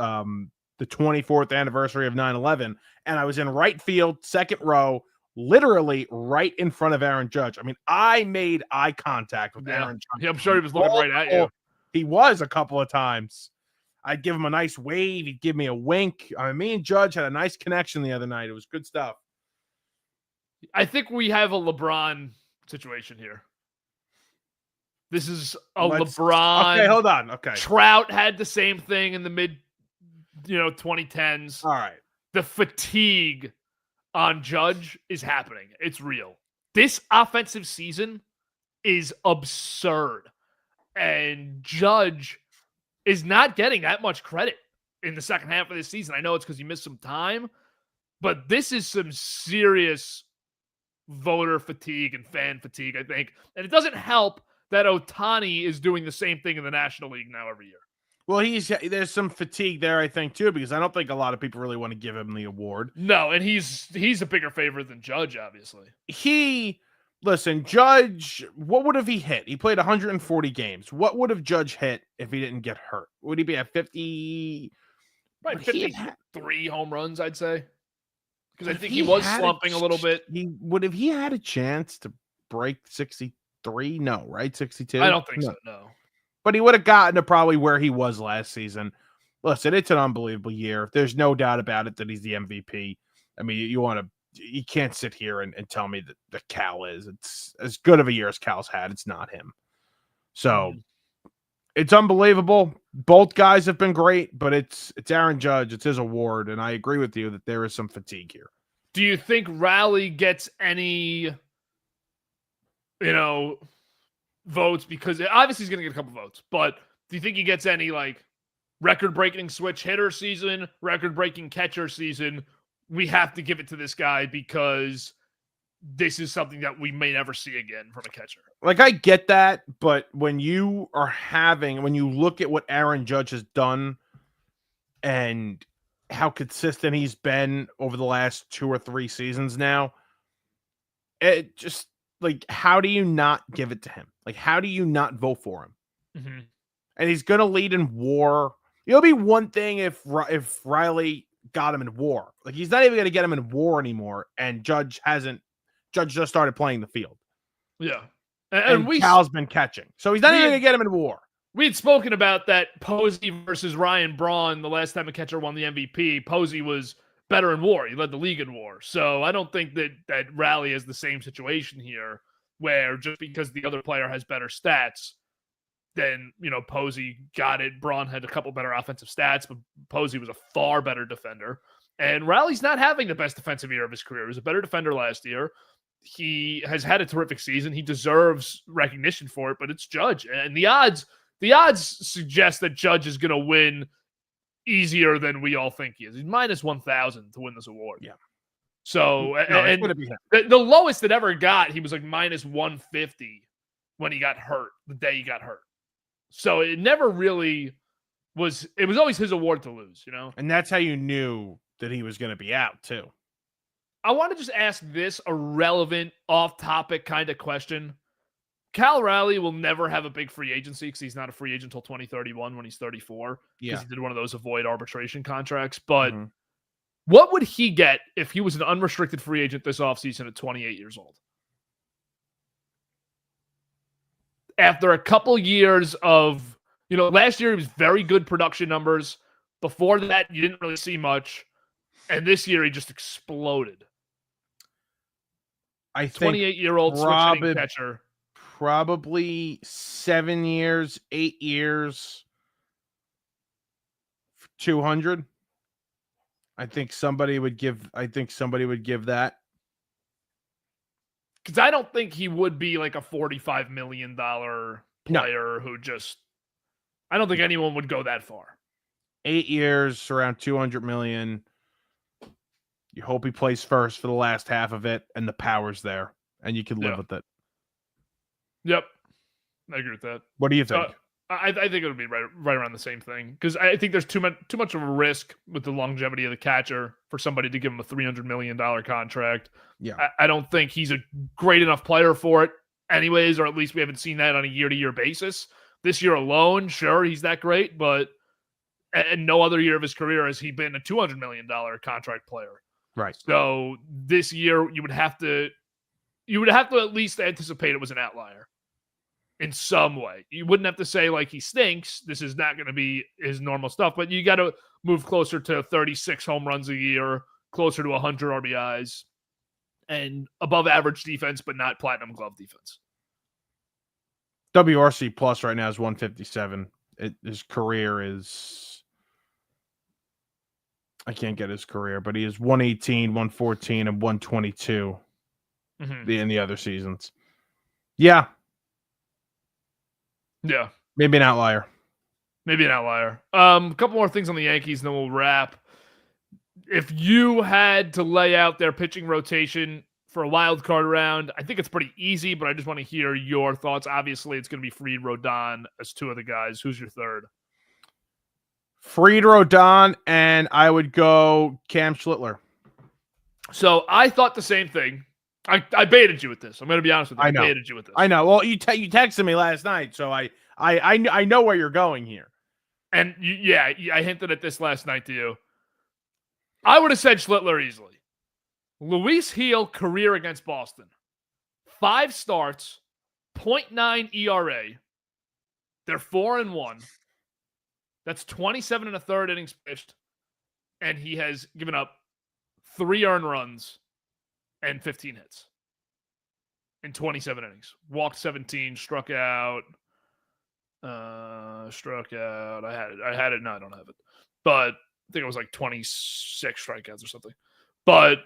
the 24th anniversary of 9/11, and I was in right field, second row, literally right in front of Aaron Judge. I mean, I made eye contact with Aaron Judge. Yeah, I'm sure he was looking right at you. He was a couple of times. I'd give him a nice wave. He'd give me a wink. I mean, me and Judge had a nice connection the other night. It was good stuff. I think we have a LeBron situation here. This is LeBron. Okay, hold on. Okay. Trout had the same thing in the mid 2010s. All right. The fatigue on Judge is happening. It's real. This offensive season is absurd. And Judge is not getting that much credit in the second half of this season. I know it's because he missed some time, but this is some serious voter fatigue and fan fatigue, I think. And it doesn't help that Ohtani is doing the same thing in the National League now every year. Well, there's some fatigue there, I think, too, because I don't think a lot of people really want to give him the award. No, and he's a bigger favorite than Judge, obviously. Listen, Judge, what would have he hit? He played 140 games. What would have Judge hit if he didn't get hurt? Would he be at 50? Right, 53 home runs, I'd say. Because I think he was slumping a little bit. He had a chance to break 63? No, right? 62? I don't think so, no. But he would have gotten to probably where he was last season. Listen, it's an unbelievable year. There's no doubt about it that he's the MVP. I mean, you can't sit here and tell me that Cal is. It's as good of a year as Cal's had. It's not him. So it's unbelievable. Both guys have been great, but it's Aaron Judge. It's his award. And I agree with you that there is some fatigue here. Do you think Raleigh gets any, votes? Because obviously he's going to get a couple votes, but do you think he gets any record-breaking switch hitter season, record-breaking catcher season? We have to give it to this guy because this is something that we may never see again from a catcher. I get that, but when you look at what Aaron Judge has done and how consistent he's been over the last 2 or 3 seasons now, it just how do you not give it to him? How do you not vote for him? Mm-hmm. And he's going to lead in WAR. It'll be one thing if Riley got him in WAR. Like, he's not even going to get him in WAR anymore, and Judge just started playing the field. Yeah. And Cal's been catching. So he's not even going to get him in WAR. We had spoken about that Posey versus Ryan Braun the last time a catcher won the MVP. Posey was better in WAR. He led the league in WAR. So I don't think that Riley is the same situation here, where just because the other player has better stats, then, Posey got it. Braun had a couple better offensive stats, but Posey was a far better defender. And Riley's not having the best defensive year of his career. He was a better defender last year. He has had a terrific season. He deserves recognition for it, but it's Judge. And the odds suggest that Judge is going to win easier than we all think he is. He's minus 1,000 to win this award. Yeah. So, it's gonna be him. The lowest it ever got, he was like minus 150 when he got hurt, the day he got hurt. So it never really was. It was always his award to lose, And that's how you knew that he was going to be out too. I want to just ask this, a relevant, off-topic kind of question. Cal Raleigh will never have a big free agency because he's not a free agent until 2031 when he's 34. Because he did one of those avoid arbitration contracts. But what would he get if he was an unrestricted free agent this offseason at 28 years old? After a couple years of, last year he was very good production numbers. Before that, you didn't really see much. And this year he just exploded. I think 28-year-old switch-hitting catcher. Probably 7 years, 8 years, 200. I think somebody would give that. Because I don't think he would be like a $45 million player who just... I don't think anyone would go that far. 8 years, around 200 million. You hope he plays first for the last half of it, and the power's there, and you can live with it. Yep. I agree with that. What do you think? I think it'll be right around the same thing, because I think there's too much of a risk with the longevity of the catcher for somebody to give him a $300 million contract. Yeah. I don't think he's a great enough player for it anyways, or at least we haven't seen that on a year-to-year basis. This year alone, sure, he's that great, but and no other year of his career has he been a $200 million contract player. Right. So this year you would have to at least anticipate it was an outlier in some way. You wouldn't have to say like he stinks. This is not going to be his normal stuff, but you got to move closer to 36 home runs a year, closer to 100 RBIs, and above average defense, but not platinum glove defense. WRC plus right now is 157. His career is... I can't get his career, but he is 118, 114, and 122 in the other seasons. Yeah. Yeah. Maybe an outlier. A couple more things on the Yankees, and then we'll wrap. If you had to lay out their pitching rotation for a wild card round, I think it's pretty easy, but I just want to hear your thoughts. Obviously, it's going to be Fried, Rodon as two of the guys. Who's your third? Fried, Rodon, and I would go Cam Schlittler. So I thought the same thing. I baited you with this. I'm going to be honest with you. I know. I baited you with this. I know. Well, you texted me last night, so I know where you're going here. And I hinted at this last night to you. I would have said Schlittler easily. Luis Gil, career against Boston. 5 starts, 0.9 ERA. They're 4-1. That's 27 and a third innings pitched. And he has given up 3 earned runs and 15 hits in 27 innings. Walked 17, struck out. I had it. No, I don't have it. But I think it was like 26 strikeouts or something. But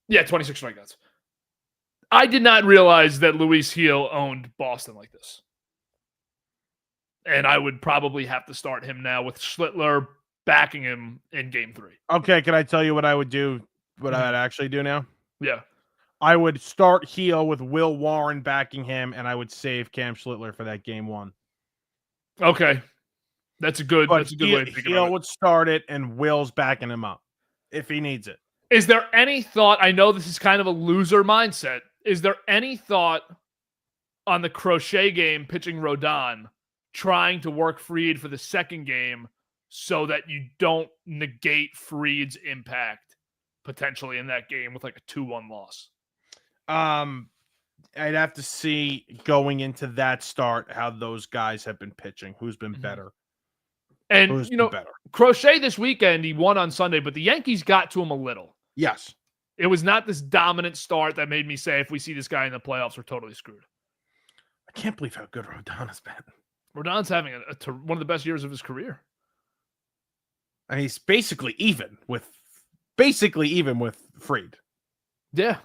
yeah, 26 strikeouts. I did not realize that Luis Gil owned Boston like this. And I would probably have to start him now with Schlittler backing him in game 3. Okay, can I tell you what I would do? What I'd actually do now? Yeah. I would start Gil with Will Warren backing him, and I would save Cam Schlittler for that game 1. Okay. That's a good way to think about it. Gil would start it, and Will's backing him up if he needs it. Is there any thought? I know this is kind of a loser mindset. Is there any thought on the Crochet game pitching Rodon trying to work Fried for the second game so that you don't negate Fried's impact potentially in that game with like a 2-1 loss? I'd have to see going into that start how those guys have been pitching. Who's been better? And, Who's you been know, better? Crochet this weekend, he won on Sunday, but the Yankees got to him a little. Yes. It was not this dominant start that made me say, if we see this guy in the playoffs, we're totally screwed. I can't believe how good Rodon has been. Rodon's having one of the best years of his career. And he's basically even with Fried. Yeah.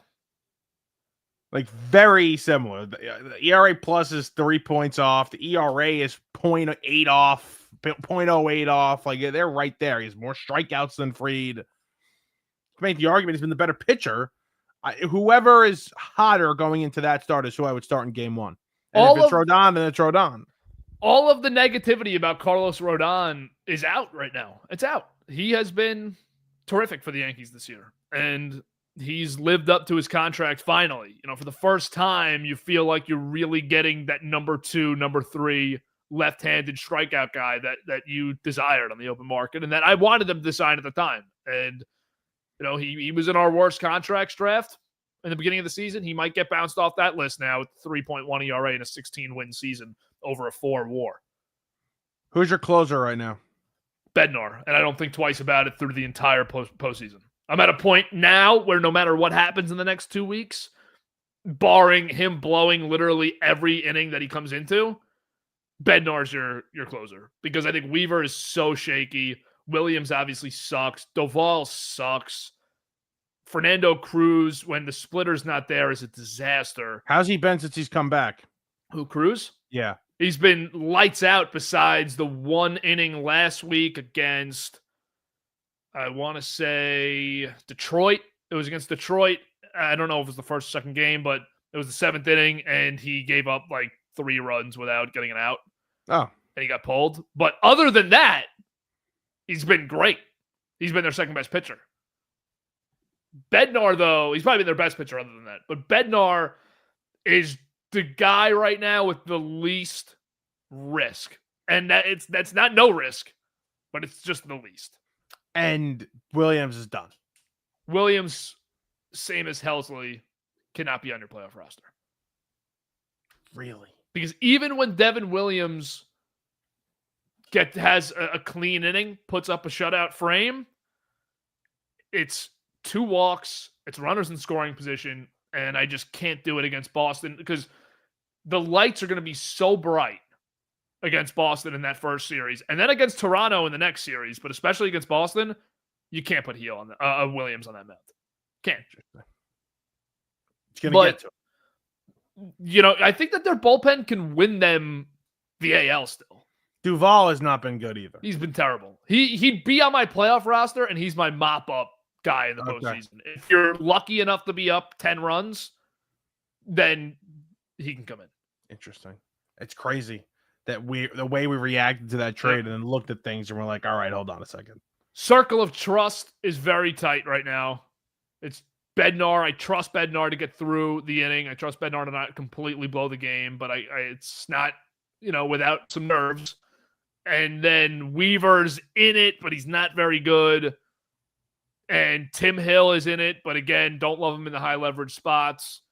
Like, very similar. The ERA plus is 3 points off. The ERA is 0.8 off, 0.08 off. Like, they're right there. He has more strikeouts than Fried. To make the argument, he's been the better pitcher. Whoever is hotter going into that start is who I would start in game one. And if it's Rodon, then it's Rodon. All of the negativity about Carlos Rodon is out right now. It's out. He has been terrific for the Yankees this year. And he's lived up to his contract finally. You know, for the first time, you feel like you're really getting that number 2, number 3 left-handed strikeout guy that you desired on the open market and that I wanted them to sign at the time. And, you know, he was in our worst contracts draft in the beginning of the season. He might get bounced off that list now with 3.1 ERA in a 16-win season over a 4 WAR. Who's your closer right now? Bednar, and I don't think twice about it through the entire postseason. I'm at a point now where no matter what happens in the next 2 weeks, barring him blowing literally every inning that he comes into, Bednar's your closer. Because I think Weaver is so shaky. Williams obviously sucks. Doval sucks. Fernando Cruz, when the splitter's not there, is a disaster. How's he been since he's come back? Who, Cruz? Yeah. He's been lights out besides the 1 inning last week against, I want to say, Detroit. It was against Detroit. I don't know if it was the first or second game, but it was the 7th inning, and he gave up like 3 runs without getting an out. Oh. And he got pulled. But other than that, he's been great. He's been their second best pitcher. Bednar, though, he's probably been their best pitcher other than that. But Bednar is the guy right now with the least risk. And that's not no risk, but it's just the least. And Williams is done. Williams, same as Helsley, cannot be on your playoff roster. Really? Because even when Devin Williams has a clean inning, puts up a shutout frame, it's 2 walks, it's runners in scoring position, and I just can't do it against Boston because the lights are going to be so bright against Boston in that first series, and then against Toronto in the next series, but especially against Boston, you can't put Heel on Williams on that mound. Can't. It's going to get to him. You know, I think that their bullpen can win them the AL still. Duvall has not been good either. He's been terrible. He'd be on my playoff roster, and he's my mop-up guy in the postseason. If you're lucky enough to be up 10 runs, then he can come in. Interesting. It's crazy that the way we reacted to that trade and then looked at things and we're like, all right, hold on a second. Circle of trust is very tight right now. It's Bednar. I trust Bednar to get through the inning. I trust Bednar to not completely blow the game, but it's not, without some nerves. And then Weaver's in it, but he's not very good. And Tim Hill is in it, but again, don't love him in the high leverage spots.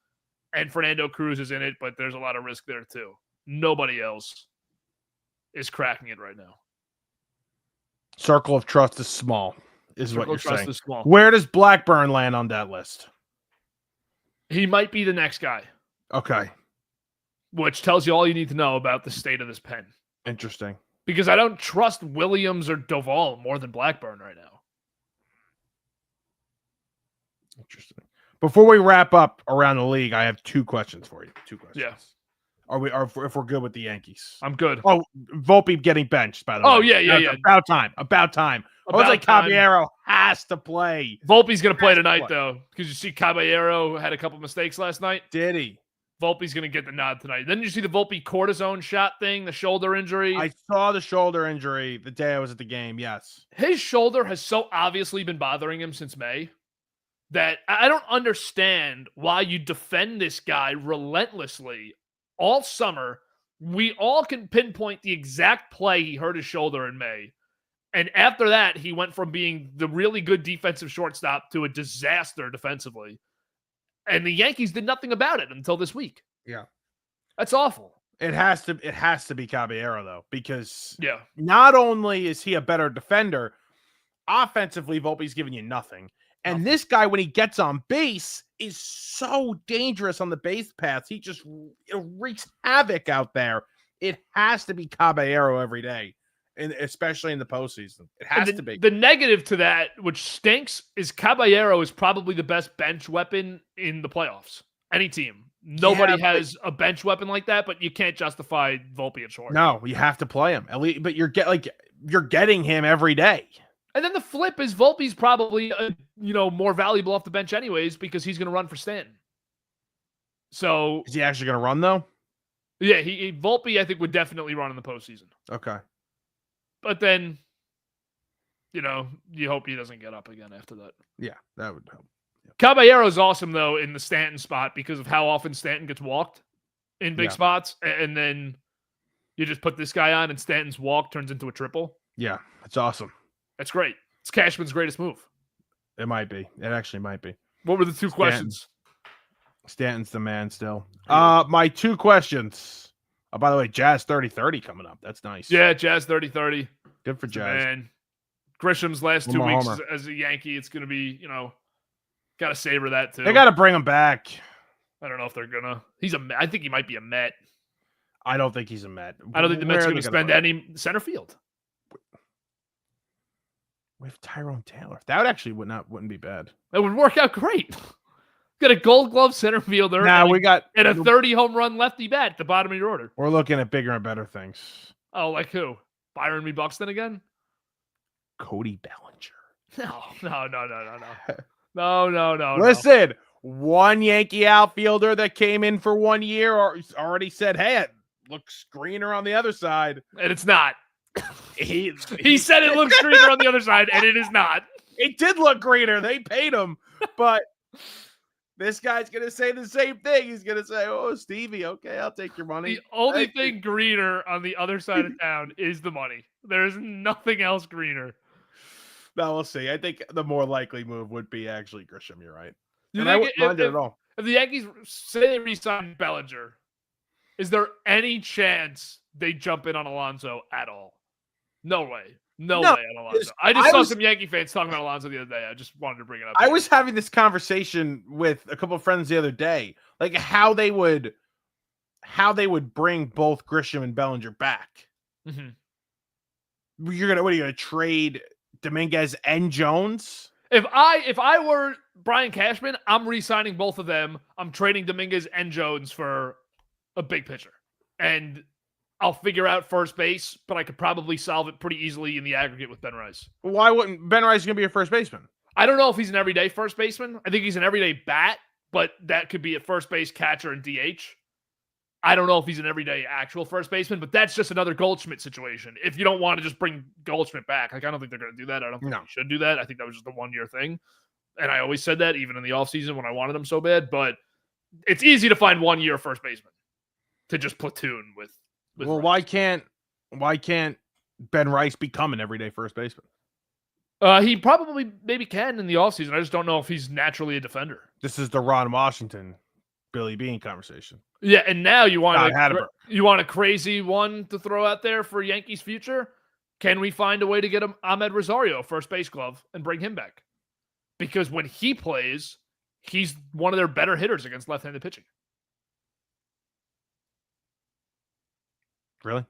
And Fernando Cruz is in it, but there's a lot of risk there too. Nobody else is cracking it right now. Circle of trust is small, is what you're saying. Is small. Where does Blackburn land on that list? He might be the next guy. Okay. Which tells you all you need to know about the state of this pen. Interesting. Because I don't trust Williams or Doval more than Blackburn right now. Interesting. Before we wrap up around the league, I have 2 questions for you. 2 questions. Yeah. If we're good with the Yankees? I'm good. Oh, Volpe getting benched, by the way. Oh, yeah. About time. Jose Caballero has to play. Volpe's going to play tonight, though. Because you see Caballero had a couple mistakes last night. Did he? Volpe's going to get the nod tonight. Then you see the Volpe cortisone shot thing, the shoulder injury. I saw the shoulder injury the day I was at the game, yes. His shoulder has so obviously been bothering him since May that I don't understand why you defend this guy relentlessly all summer. We all can pinpoint the exact play he hurt his shoulder in May. And after that, he went from being the really good defensive shortstop to a disaster defensively. And the Yankees did nothing about it until this week. Yeah. That's awful. It has to be Caballero, though, because not only is he a better defender, offensively, Volpe's giving you nothing. And this guy, when he gets on base, is so dangerous on the base paths. He just wreaks havoc out there. It has to be Caballero every day, and especially in the postseason. It has to be. The negative to that, which stinks, is Caballero is probably the best bench weapon in the playoffs. Any team. Nobody has a bench weapon like that, but you can't justify Volpe at short. No, you have to play him. At least, but you're getting him every day. And then the flip is Volpe's probably more valuable off the bench anyways because he's going to run for Stanton. So is he actually going to run though? Yeah, Volpe I think would definitely run in the postseason. Okay, but then you hope he doesn't get up again after that. Yeah, that would help. Caballero's awesome, though, in the Stanton spot because of how often Stanton gets walked in big spots. And then you just put this guy on and Stanton's walk turns into a triple. Yeah, it's awesome. That's great. It's Cashman's greatest move. It might be. It actually might be. What were the two questions? Stanton's the man still. My two questions. Oh, by the way, Jazz 30-30 coming up. That's nice. Yeah, Jazz 30-30. Good for Jazz. Man, Grisham's last 2 weeks as a Yankee, it's going to be, got to savor that too. They got to bring him back. I don't know if they're gonna. I think he might be a Met. I don't think he's a Met. I don't think the Mets are going to spend any center field. With Tyrone Taylor, that actually wouldn't be bad. That would work out great. Got a Gold Glove center fielder. And a 30 home run lefty bat at the bottom of your order. We're looking at bigger and better things. Oh, like who? Byron B. Buxton again? Cody Bellinger. No. Listen, one Yankee outfielder that came in for 1 year already said, "Hey, it looks greener on the other side," and it's not. He said it looks greener on the other side, and it is not. It did look greener. They paid him, but this guy's gonna say the same thing. He's gonna say, "Oh, Stevie, okay, I'll take your money." The only thing greener on the other side of town is the money. There's nothing else greener. No, we'll see. I think the more likely move would be actually Grisham. You're right. I wouldn't mind it at all. If the Yankees say they re-sign Bellinger, is there any chance they jump in on Alonso at all? No way. No way on Alonso. I saw some Yankee fans talking about Alonso the other day. I just wanted to bring it up. I was having this conversation with a couple of friends the other day, like how they would bring both Grisham and Bellinger back. Mm-hmm. What are you gonna trade Dominguez and Jones? If I were Brian Cashman, I'm re-signing both of them. I'm trading Dominguez and Jones for a big pitcher. And I'll figure out first base, but I could probably solve it pretty easily in the aggregate with Ben Rice. Why wouldn't Ben Rice going to be your first baseman? I don't know if he's an everyday first baseman. I think he's an everyday bat, but that could be at first base, catcher, and DH. I don't know if he's an everyday actual first baseman, but that's just another Goldschmidt situation. If you don't want to just bring Goldschmidt back, I don't think they're going to do that. I don't think they should do that. I think that was just a one-year thing. And I always said that, even in the offseason when I wanted him so bad. But it's easy to find 1 year first baseman to just platoon with well, Rice. why can't Ben Rice become an everyday first baseman? He probably maybe can in the offseason. I just don't know if he's naturally a defender. This is the Ron Washington, Billy Beane conversation. Yeah, and now you want a crazy one to throw out there for Yankees' future? Can we find a way to get Ahmed Rosario first base glove and bring him back? Because when he plays, he's one of their better hitters against left-handed pitching. Really?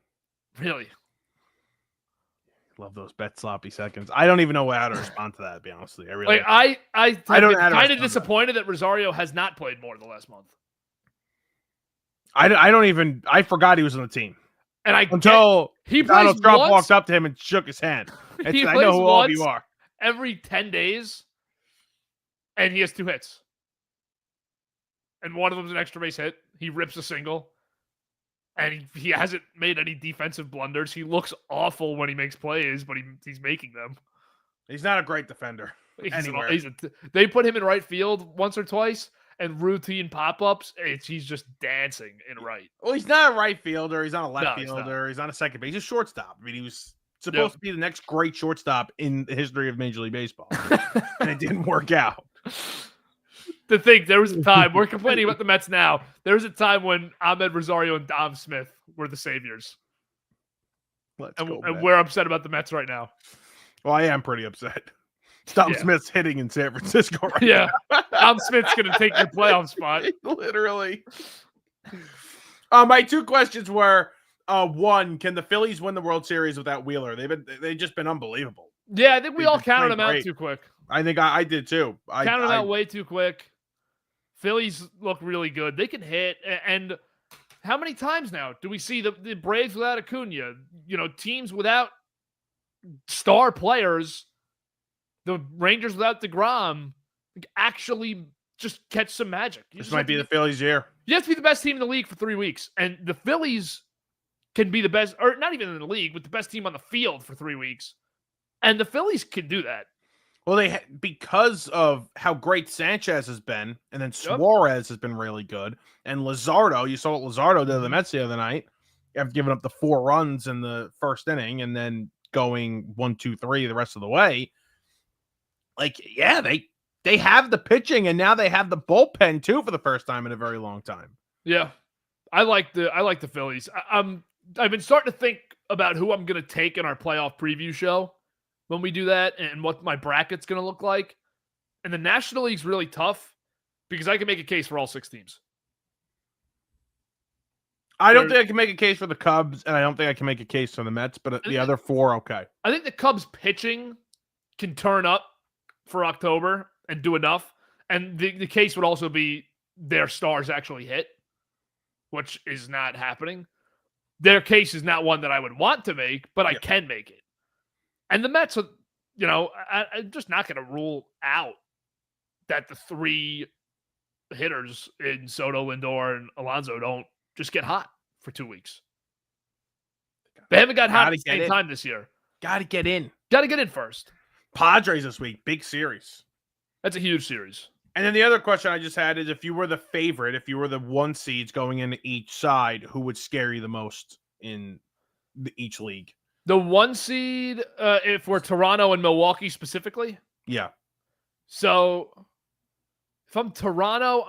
Really. Love those bet sloppy seconds. I don't even know how to respond to that, to be honest with you. I'm kind of disappointed that Rosario has not played more the last month. I forgot he was on the team. And Donald Trump walked up to him and shook his hand. I know who all of you are. Every 10 days, and he has 2 hits. And one of them's an extra base hit. He rips a single. And he hasn't made any defensive blunders. He looks awful when he makes plays, but he's making them. He's not a great defender anywhere. They put him in right field once or twice, and routine pop-ups, he's just dancing in right. Well, he's not a right fielder. He's not a left fielder. He's not a second base. He's a shortstop. I mean, Supposed to be the next great shortstop in the history of Major League Baseball. And it didn't work out. To think there was a time, we're complaining about the Mets now. There was a time when Ahmed Rosario and Dom Smith were the saviors. And we're upset about the Mets right now. Well, I am pretty upset. Dom Smith's hitting in San Francisco right now. Dom Smith's going to take your playoff spot. Literally. My two questions were, one, can the Phillies win the World Series without Wheeler? They've just been unbelievable. Yeah, I think we all counted them out too quick. I think I did too. Counted them out way too quick. Phillies look really good. They can hit. And how many times now do we see the Braves without Acuna? Teams without star players, the Rangers without DeGrom, actually just catch some magic. This might be the Phillies' year. You have to be the best team in the league for 3 weeks. And the Phillies can be the best, or not even in the league, but the best team on the field for 3 weeks. And the Phillies can do that. Well, because of how great Sanchez has been, and then Suarez has been really good, and Luzardo, you saw what Luzardo did to the Mets the other night, after giving up the 4 runs in the first inning, and then going 1, 2, 3 the rest of the way. They have the pitching, and now they have the bullpen too for the first time in a very long time. Yeah, I like the Phillies. I've been starting to think about who I'm going to take in our playoff preview show when we do that, and what my bracket's going to look like. And the National League's really tough because I can make a case for all 6 teams. I don't think I can make a case for the Cubs, and I don't think I can make a case for the Mets, but the other 4, okay. I think the Cubs pitching can turn up for October and do enough. And the case would also be their stars actually hit, which is not happening. Their case is not one that I would want to make, but I can make it. And the Mets, I'm just not going to rule out that the 3 hitters in Soto, Lindor, and Alonso don't just get hot for 2 weeks. They haven't got hot at the same time this year. Got to get in. Got to get in first. Padres this week, big series. That's a huge series. And then the other question I just had is, if you were the favorite, if you were the 1 seeds going into each side, who would scare you the most in each league? The 1 seed, if we're Toronto and Milwaukee specifically? Yeah. So if I'm Toronto,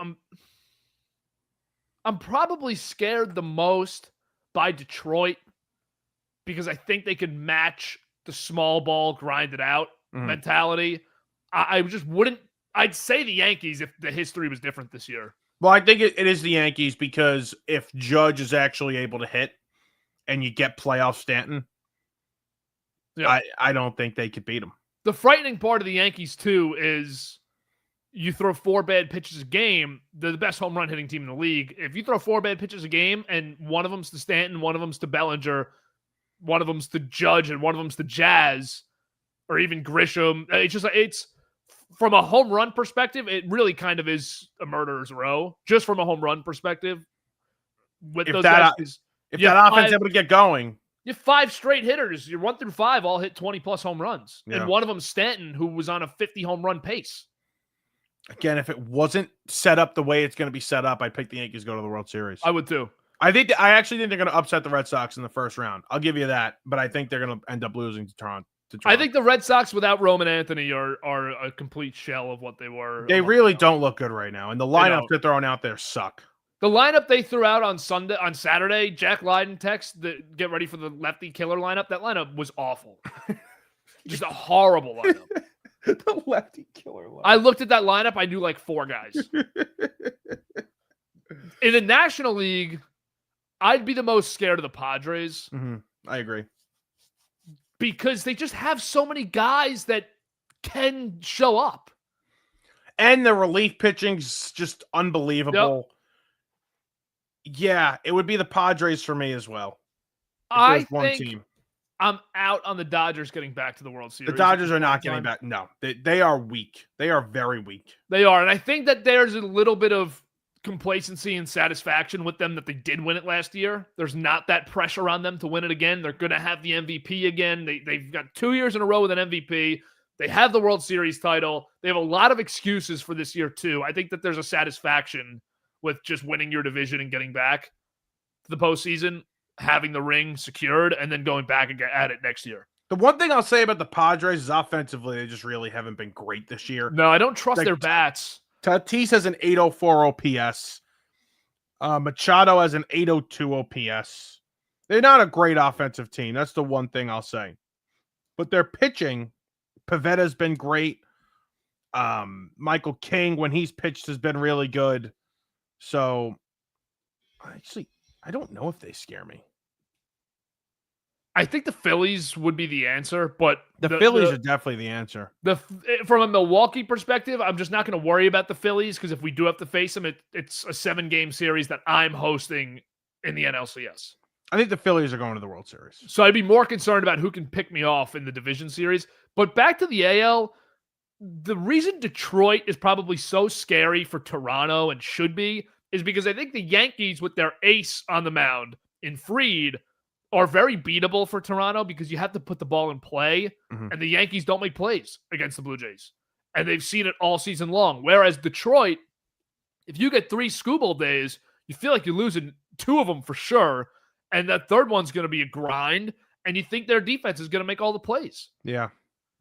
I'm probably scared the most by Detroit because I think they could match the small ball, grind it out mentality. I just wouldn't. I'd say the Yankees if the history was different this year. Well, I think it is the Yankees because if Judge is actually able to hit and you get playoff Stanton, I don't think they could beat him. The frightening part of the Yankees, too, is you throw 4 bad pitches a game, they're the best home run hitting team in the league. If you throw 4 bad pitches a game and one of them's to Stanton, one of them's to Bellinger, one of them's to Judge, and one of them's to Jazz, or even Grisham, it's from a home run perspective, it really kind of is a murderer's row, just from a home run perspective. With if those that, guys, if that offense is able to get going. You have 5 straight hitters. You're 1 through 5 all hit 20-plus home runs. Yeah. And one of them, Stanton, who was on a 50 home run pace. Again, if it wasn't set up the way it's going to be set up, I'd pick the Yankees to go to the World Series. I would too. I actually think they're going to upset the Red Sox in the first round. I'll give you that, but I think they're going to end up losing to Toronto. I think the Red Sox without Roman Anthony are a complete shell of what they were. They really don't look good right now, and the lineups they're throwing out there suck. The lineup they threw out on Saturday, Jack Leiden get ready for the lefty killer lineup. That lineup was awful. Just a horrible lineup. The lefty killer lineup. I looked at that lineup. I knew like 4 guys. In the National League, I'd be the most scared of the Padres. Mm-hmm. I agree. Because they just have so many guys that can show up. And the relief pitching's just unbelievable. Yep. Yeah, it would be the Padres for me as well. I think I'm out on the Dodgers getting back to the World Series. The Dodgers are not getting back. No, they are weak. They are very weak. They are. And I think that there's a little bit of complacency and satisfaction with them that they did win it last year. There's not that pressure on them to win it again. They're going to have the MVP again. They've got 2 years in a row with an MVP. They have the World Series title. They have a lot of excuses for this year, too. I think that there's a satisfaction with just winning your division and getting back to the postseason, having the ring secured, and then going back at it next year. The one thing I'll say about the Padres is offensively, they just really haven't been great this year. No, I don't trust Like, their bats. Tatis has an 804 OPS. Machado has an 802 OPS. They're not a great offensive team. That's the one thing I'll say. But their pitching, Pavetta's been great. Michael King, when he's pitched, has been really good. So, actually, I don't know if they scare me. I think the Phillies would be the answer, but The Phillies are definitely the answer. From a Milwaukee perspective, I'm just not going to worry about the Phillies because if we do have to face them, it's a 7-game series that I'm hosting in the NLCS. I think the Phillies are going to the World Series. So I'd be more concerned about who can pick me off in the division series. But back to the AL, the reason Detroit is probably so scary for Toronto and should be is because I think the Yankees with their ace on the mound in Fried are very beatable for Toronto because you have to put the ball in play, and the Yankees don't make plays against the Blue Jays. And they've seen it all season long. Whereas Detroit, if you get 3 Skubal days, you feel like you're losing 2 of them for sure. And that third one's going to be a grind, and you think their defense is going to make all the plays. Yeah.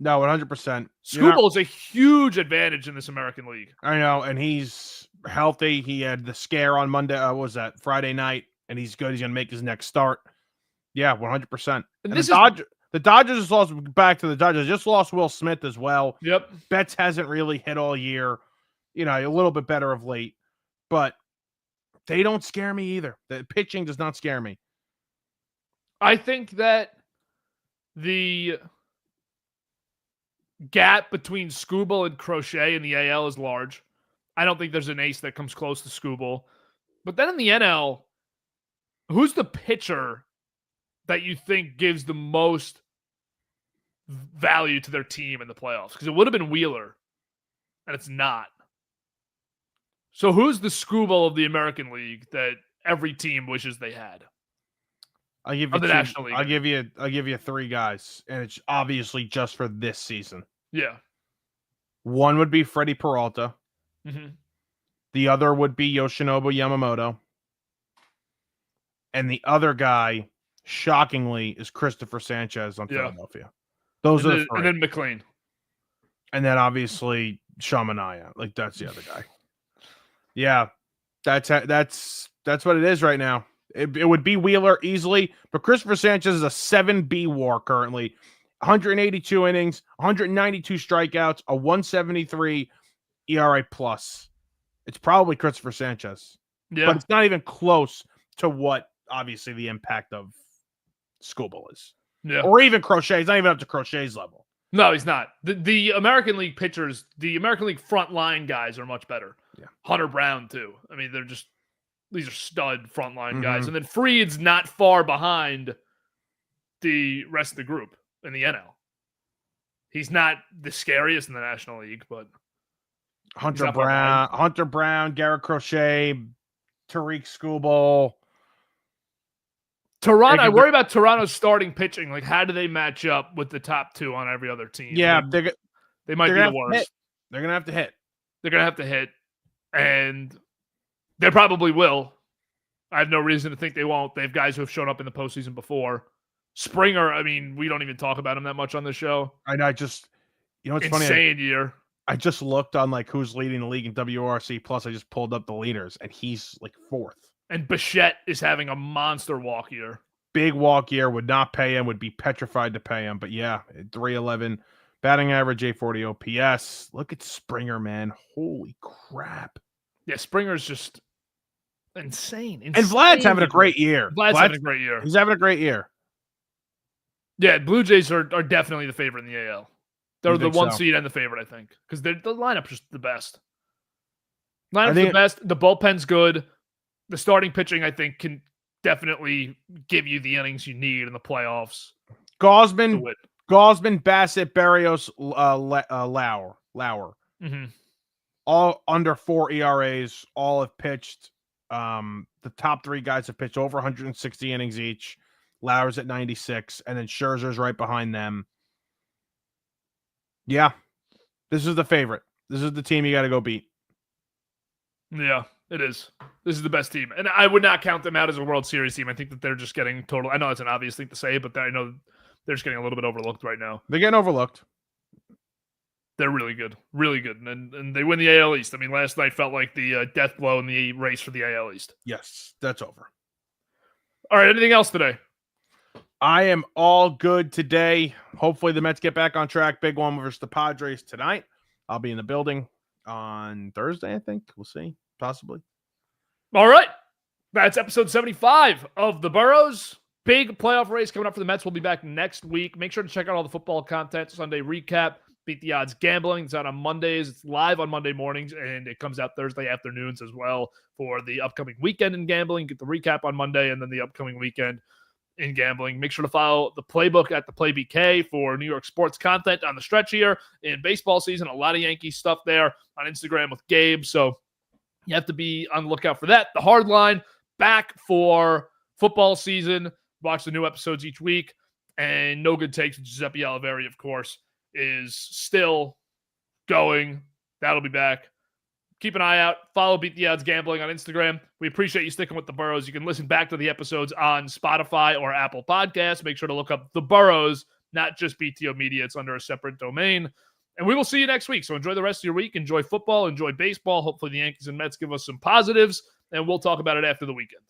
No, 100%. Skubal is a huge advantage in this American League. I know, and he's healthy. He had the scare on Monday. What was that? Friday night, and he's good. He's going to make his next start. Yeah, 100%. And the Dodgers just lost, back to the Dodgers, just lost Will Smith as well. Yep. Betts hasn't really hit all year. You know, a little bit better of late. But they don't scare me either. The pitching does not scare me. I think that the gap between Skubal and Crochet in the AL is large. I don't think there's an ace that comes close to Skubal. But then in the NL, who's the pitcher that you think gives the most value to their team in the playoffs? Because it would have been Wheeler, and it's not. So who's the Skubal of the American League that every team wishes they had? I'll give you National League. I'll give you 3 guys, and it's obviously just for this season. Yeah. One would be Freddie Peralta. Mm-hmm. The other would be Yoshinobu Yamamoto. And the other guy, shockingly, is Christopher Sanchez on Philadelphia. Those are the 3. And then McLean. And then obviously MANAEA. Like, that's the other guy. Yeah. That's what it is right now. It would be Wheeler easily, but Christopher Sanchez is a 7B WAR currently. 182 innings, 192 strikeouts, a 173 ERA plus. It's probably Christopher Sanchez. Yeah. But it's not even close to what, obviously, the impact of Skubal is. Yeah. Or even Crochet. He's not even up to Crochet's level. No, he's not. The American League pitchers, the American League front line guys are much better. Yeah. Hunter Brown, too. I mean, these are stud frontline guys. And then Fried's not far behind the rest of the group in the NL. He's not the scariest in the National League, but Hunter Brown, Garrett Crochet, Tariq Skubal. Toronto, I worry about Toronto's starting pitching. Like, how do they match up with the top 2 on every other team? Yeah, they might be the worst. They're going to have to hit. They're going to have to hit. And they probably will. I have no reason to think they won't. They have guys who have shown up in the postseason before. Springer, I mean, we don't even talk about him that much on this show. And I just, you know, it's funny. Insane year. I just looked on like who's leading the league in WRC plus. I just pulled up the leaders, and he's like 4th. And Bichette is having a monster walk year. Big walk year. Would not pay him. Would be petrified to pay him. But yeah, 311 batting average, 840 OPS. Look at Springer, man. Holy crap. Yeah, Springer's just insane. And Vlad's having a great year. Vlad's having a great year. He's having a great year. Yeah, Blue Jays are definitely the favorite in the AL. They're the 1 seed and the favorite, I think, because the lineup's just the best. Lineup's the best. The bullpen's good. The starting pitching, I think, can definitely give you the innings you need in the playoffs. Gosman, Bassett, Berrios, Lauer. Mm-hmm. All under 4 ERAs. All have pitched. The top 3 guys have pitched over 160 innings each. Lauer's at 96, and then Scherzer's right behind them. Yeah, this is the favorite. This is the team you got to go beat. Yeah, it is. This is the best team. And I would not count them out as a World Series team. I think that they're just getting total. I know it's an obvious thing to say, but I know they're just getting a little bit overlooked right now. They're getting overlooked. They're really good, and they win the AL East. I mean, last night felt like the death blow in the race for the AL East. Yes, that's over. All right, anything else today? I am all good today. Hopefully the Mets get back on track. Big one versus the Padres tonight. I'll be in the building on Thursday, I think. We'll see. Possibly. All right. That's episode 75 of The Burrows. Big playoff race coming up for the Mets. We'll be back next week. Make sure to check out all the football content. Sunday recap. Beat the Odds Gambling. It's out on Mondays. It's live on Monday mornings, and it comes out Thursday afternoons as well for the upcoming weekend in gambling. Get the recap on Monday and then the upcoming weekend in gambling. Make sure to follow the playbook at the Play BK for New York sports content on the stretch here in baseball season. A lot of Yankee stuff there on Instagram with Gabe. So you have to be on the lookout for that. The Hard Line back for football season. Watch the new episodes each week. And No Good Takes with Giuseppe Oliveri, of course, is still going. That'll be back. Keep an eye out. Follow Beat the Odds Gambling on Instagram. We appreciate you sticking with The Burrows. You can listen back to the episodes on Spotify or Apple Podcasts. Make sure to look up The Burrows, not just BTO Media. It's under a separate domain. And we will see you next week. So enjoy the rest of your week. Enjoy football. Enjoy baseball. Hopefully the Yankees and Mets give us some positives. And we'll talk about it after the weekend.